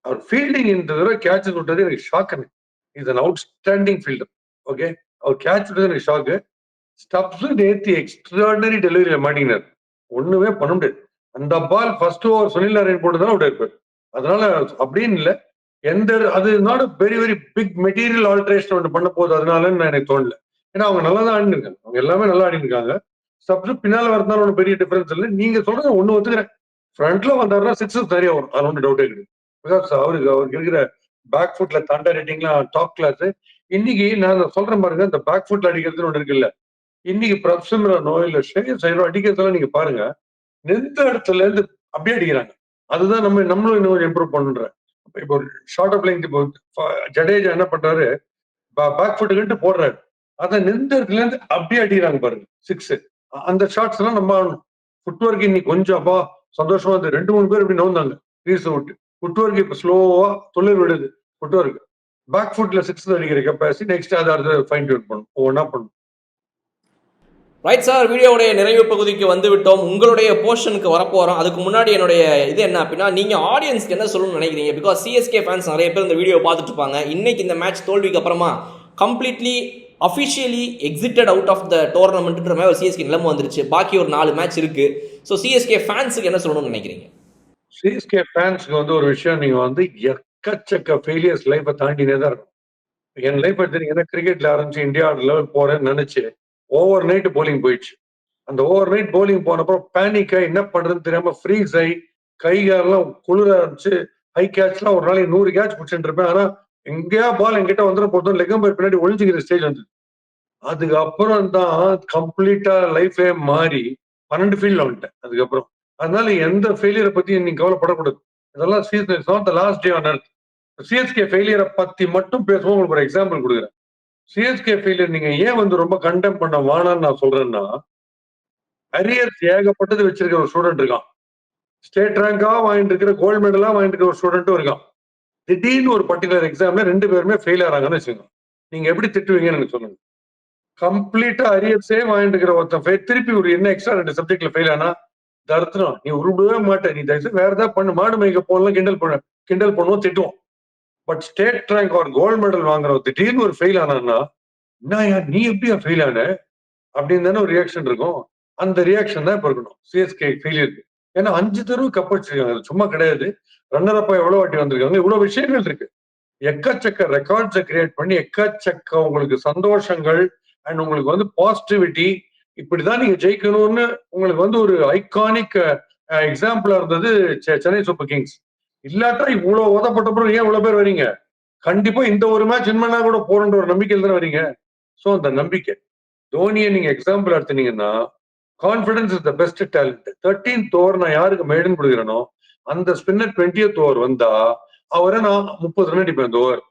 அவர் ஃபீல்டிங் இந்த தடவை கேட்ச் விட்டது எனக்கு shock. Is an outstanding fielder. Okay, அவர் கேட்ச் விட்டது எனக்கு ஷாக்கு. ஸ்டப்ஸ் நேத்தி எக்ஸ்ட்ராடனரி டெலிவரியில மாட்டினார், ஒண்ணுமே பண்ண முடியாது. அந்த ball first over Sunil Narine போட்டு தான் அவுட் ஆயிருப்பார். அதனால அப்படின்னு இல்லை, அது not very very big material alteration ஒன்று பண்ண போகுது அதனாலன்னு எனக்கு தோணல. ஏன்னா அவங்க நல்லா தான் ஆடினு இருக்காங்க, அவங்க எல்லாமே நல்லா ஆடினு இருக்காங்க. ஸ்டப்ஸ் பின்னால வரதுனால ஒன்றும் பெரிய டிஃபரன்ஸ் இல்லை. நீங்க சொல்றது ஒண்ணு ஒத்துக்கிறேன், ஃப்ரண்ட்ல வந்தாருன்னா 6 நிறைய வரும், அது ஒன்றும் டவுட்டே கிடையாது. பிகாஸ் அவருக்கு இருக்கிற பேக் ஃபுட்ல தண்டர் ரேட்டிங்லாம் டாப் கிளாஸ். இன்னைக்கு நான் சொல்றேன் பாருங்க, இந்த பேக் ஃபுட்ல அடிக்கிறதுன்னு ஒன்று இருக்குல்ல, இன்னைக்கு பிரப்சிம்ரனோ இல்ல ஷேகர் சைனோ அடிக்கிறதெல்லாம் நீங்க பாருங்க, எந்த இடத்துல இருந்து அப்படியே அடிக்கிறாங்க. அதுதான் நம்மளும் இன்னும் இம்ப்ரூவ் பண்றேன். இப்போ ஷார்ட் ஆஃப் லைன், இப்போ ஜடேஜா என்ன பண்றாரு, பேக் ஃபுட்டுக்கிட்டு போடுறாரு, அதை நின்ற இடத்துல இருந்து அப்படியே அடிக்கிறாங்க பாருங்க 6. அந்த ஷாட்ஸ் எல்லாம் நம்ம ஆடணும். ஃபுட்வொர்க் இன்னைக்கு கொஞ்சம் அப்பா சந்தோஷமா இருந்து 2-3 பேர் இப்படி நோந்தாங்க ரீஸ் விட்டு. ஃபுட்வொர்க் இப்ப ஸ்லோவா தொழில் விடுது. ஃபுட்வொர்க் பேக் ஃபுட்ல 6 அடிக்கிற கெப்பாசிட்டி நெக்ஸ்ட் அதை அடுத்து ஃபைன் டியூன் பண்ணணும், ஒவ்வொன்றா பண்ணணும். ரைட் சார், வீடியோடைய நிறைவு பகுதிக்கு வந்து விட்டோம். உங்களுடைய போர்ஷனுக்கு வரப்போகிறோம். அதுக்கு முன்னாடி என்னுடைய இது என்ன அப்படின்னா, நீங்கள் ஆடியன்ஸ்க்கு என்ன சொல்லணும்னு நினைக்கிறீங்க? பிகாஸ் சிஎஸ்கே ஃபேன்ஸ் நிறைய பேர் இந்த வீடியோ பார்த்துட்டு இருப்பாங்க. இன்னைக்கு இந்த மேட்ச் தோல்விக்கு அப்புறமா completely officially exited out of the டோர்னமெண்ட்ன்ற மாதிரி ஒரு சிஎஸ்கே நிலைமை வந்துருச்சு. பாக்கி ஒரு 4 மேட்ச் இருக்கு. ஸோ சிஎஸ்கே ஃபேன்ஸுக்கு என்ன சொல்லணும்னு நினைக்கிறீங்க? சிஎஸ்கே ஃபேன்ஸ்க்கு வந்து ஒரு விஷயம், நீங்க வந்து எக்கச்சக்க ஃபெயிலியர்ஸ் லைஃப்பை தாண்டினே தான் இருக்கும். என் லைஃப் எடுத்தீங்கன்னா கிரிக்கெட்ல ஆரம்பிச்சு இந்தியா லெவல் போறேன்னு நினைச்சு ஓவர் நைட் போலிங் போயிடுச்சு. அந்த ஓவர் நைட் போலிங் போனப்பறம் பேனிக் ஆகி என்ன பண்றதுன்னு தெரியாம ஃப்ரீஸ் ஆகி கை காலெல்லாம் குளிர ஆரம்பிச்சு ஹை கேட்ச்லாம் ஒரு நாளைக்கு 100 கேட்ச் பிடிச்சிட்டு இருப்பேன். ஆனா எங்கேயா பால் என்கிட்ட வந்துடும் போதும் லெகம்பர் பின்னாடி ஒழிஞ்சுக்கிற ஸ்டேஜ் வந்து அதுக்கப்புறம் தான் கம்ப்ளீட்டா லைஃபே மாறி 12 ஃபீல்ட்ல வந்துட்டேன் அதுக்கப்புறம். அதனால எந்த ஃபெயிலியரை பத்தி நீங்க கவலைப்படக்கூடாது. இதெல்லாம் it's not the last day on earth. CSK ஃபெயிலியரை பத்தி மட்டும் பேசுவோம். உங்களுக்கு ஒரு எக்ஸாம்பிள் கொடுக்குறேன். சிஎஸ்கே ஃபெயிலியர் நீங்க ஏன் வந்து ரொம்ப கண்டெம் பண்ண வானான்னு நான் சொல்றேன்னா, அரியர்ஸ் ஏகப்பட்டது வச்சிருக்கிற ஒரு ஸ்டூடெண்ட் இருக்கான். ஸ்டேட் ரேங்கா வாங்கிட்டு இருக்கிற கோல்டு மெடலா வாங்கிட்டு இருக்கிற ஒரு ஸ்டூடெண்ட்டும் இருக்கான். திடீர்னு ஒரு பர்டிகுலர் எக்ஸாம்ல 2 பேருமே ஃபெயில் ஆறாங்கன்னு வச்சுக்கோங்க. நீங்க எப்படி திட்டுவீங்கன்னு எனக்கு சொல்லுங்க. கம்ப்ளீட்டா அரியர்ஸே வாங்கிட்டு இருக்கிற ஒருத்தன் திருப்பி ஒரு என்ன எக்ஸ்ட்ரா 2 சப்ஜெக்ட்ல ஃபெயில் ஆனா தர்த்தனம், நீ உருப்படவே மாட்ட, நீ தயவுசெய்து வேற ஏதாவது பண்ணு, மாடு மேய்க்க போகலாம் கிண்டல் பண்ணுவோம், திட்டுவோம். பட் ஸ்டேட் ரேங்க் ஒரு கோல்டு மெடல் வாங்குற திடீர்னு ஒரு ஃபெயில் ஆனான்னா, என்னய்யா நீ எப்படியா ஃபெயில் ஆன அப்படின்னு தானே ஒரு ரியாக்ஷன் இருக்கும். அந்த ரியாக்ஷன் தான் இப்ப இருக்கணும் சிஎஸ்கே ஃபெயிலியருக்கு. ஏன்னா 5 தடவை கப் அடிச்சிருக்காங்க. அது சும்மா கிடையாது. ரன்னர் அப்பா எவ்வளவு வாட்டி வந்திருக்காங்க, இவ்வளவு விஷயங்கள் இருக்கு. எக்கச்சக்க ரெக்கார்ட்ஸை கிரியேட் பண்ணி எக்கச்சக்க உங்களுக்கு சந்தோஷங்கள் அண்ட் உங்களுக்கு வந்து பாசிட்டிவிட்டி, இப்படிதான் நீங்க ஜெயிக்கணும்னு உங்களுக்கு வந்து ஒரு ஐகானிக் எக்ஸாம்பிளா இருந்தது சென்னை சூப்பர் கிங்ஸ். இல்லாட்டா இவ்வளவு உதப்பட்டப்பறம் ஏன் இவ்வளவு பேர் வரீங்க? கண்டிப்பா இந்த ஒரு மேட்ச் வின் பண்ணா கூட போறன்ற ஒரு நம்பிக்கையில் தானே வரீங்க. சோ அந்த நம்பிக்கை தோனியை நீங்க எக்ஸாம்பிள் எடுத்தீங்கன்னா, confidence is the best talent. 13th over நான் யாருக்கு மேடன் கொடுக்குறேனோ அந்த ஸ்பின்னர் 20th ஓவர் வந்தா அவரை நான் 30 ரன் அடிப்பேன். அந்த ஓவர்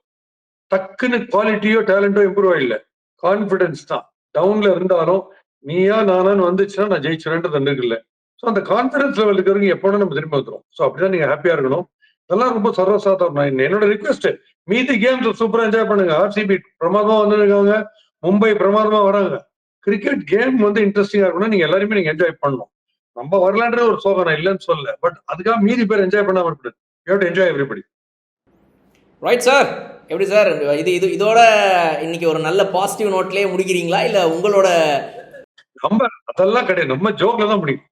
டக்குன்னு குவாலிட்டியோ டேலண்டோ இம்ப்ரூவ் ஆகல, கான்பிடன்ஸ் தான். டவுன்ல இருந்தாலும் நீயா நானான்னு வந்துச்சுன்னா நான் ஜெயிச்சுறேன்றது இல்லை. ஸோ அந்த கான்பிடன்ஸ் லெவல் இருக்கிறவங்க எப்போனா நம்ம திரும்ப வந்துடும். ஸோ அப்படிதான் நீங்க ஹாப்பியா இருக்கணும். இதெல்லாம் ரொம்ப சர்வசாதாரணம். என்னோட ரிக்வெஸ்ட், மீதி கேம்ஸ் சூப்பரா என்ஜாய் பண்ணுங்க. ஆர்சிபி பிரமாதமா வந்துருக்காங்க, மும்பை பிரமாதமா வராங்க. கிரிக்கெட் கேம் வந்து இன்ட்ரெஸ்டிங்கா இருக்கணும். நீங்க எல்லாருமே நீங்க என்ஜாய் பண்ணணும். நம்ம வரலான்றது ஒரு சோகம், நான் இல்லைன்னு சொல்லல. பட் அதுக்காக மீதி பேர் என்ஜாய் பண்ணாம இருக்கக்கூடாது. You have to enjoy everybody. Right sir. எப்படி சார் இதோட இன்னைக்கு ஒரு நல்ல பாசிட்டிவ் நோட்லயே முடிக்கிறீங்களா இல்ல உங்களோட? நம்ம அதெல்லாம் கிடையாது, நம்ம ஜோக்ல தான் முடியும்.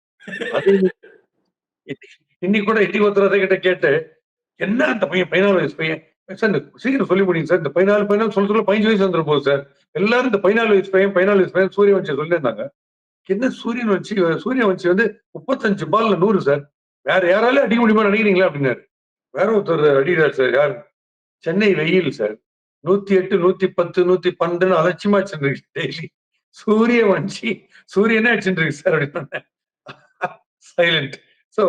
அது இன்னைக்கு கூட ஒருத்தரதை கிட்ட கேட்டு, என்ன அந்த பையன் 14 வயசு பையன் சார், இந்த சீக்கிரம் சொல்லி முடியும் சார், இந்த 14 சொல்ல 15 வயசு வந்துடும் போகுது சார். எல்லாரும் இந்த 14 வயசு பையன் சூரியவன்சி சொல்லியிருந்தாங்க. என்ன சூரியவன்சி வந்து 35 பால்ல 100 சார், வேற யாராலும் அடிக்க முடியுமா நினைக்கிறீங்களா அப்படின்னாரு. வேற ஒருத்தர் அடிக்கிறார் சார். யார்? சென்னை வெயில் சார், 108 110 112 அலட்சியமா வச்சுருக்கு டெய்லி. சூரியவன்சி சூரியனே அடிச்சுட்டு இருக்கு சார் அப்படின்னு சைலண்ட். சோ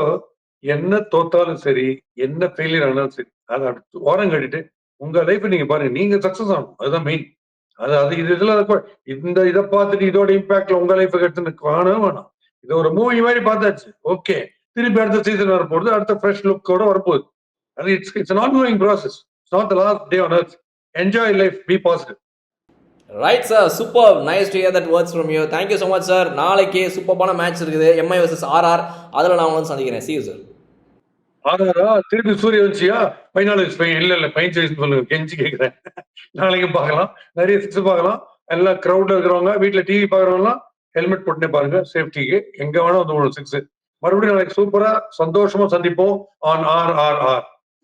என்ன தோத்தாலும் சரி, என்ன ஃபெயிலியர் ஆனாலும் சரி, அதை ஓரம் கட்டிட்டு உங்க லைஃப் நீங்க பாருங்க. நீங்க சக்சஸ் ஆகணும், அதுதான் மெயின். அது அது இதெல்லாம் இந்த இதை பார்த்துட்டு இதோட இம்பாக்ட்ல உங்க லைஃப் எடுத்துன்னு காணவே வேணாம். இது ஒரு மூவி மாதிரி பார்த்தாச்சு, ஓகே. திருப்பி அடுத்த சீசன் வரப்போகுது, அடுத்த ஃப்ரெஷ் லுக்கோட வரப்போகுது. அது it's an ongoing process. It's not the last day on earth. Enjoy life, be positive. Right sir, super, nice to hear that words from you. Thank you so much sir. நாளைக்கு சூப்பரான match இருக்குது, Mi vs RR. அதில் நான் வந்து சந்திக்கிறேன். See you sir. ஆனாரா திருப்பி சூரியவன்சியா 14 வயசு பையன்? இல்ல 15 வயசு சொல்லுங்க, கெஞ்சி கேட்கிறேன். நாளைக்கு பார்க்கலாம், நிறைய சிக்ஸ் பார்க்கலாம். எல்லாம் கிரௌட்ல இருக்கிறவங்க, வீட்டுல டிவி பாக்குறவங்க ஹெல்மெட் போட்டுனே பாருங்க, சேஃப்டிக்கு. எங்க வேணா வந்து 6 மறுபடியும் நாளைக்கு சூப்பரா சந்தோஷமா சந்திப்போம் ஆன் RRR.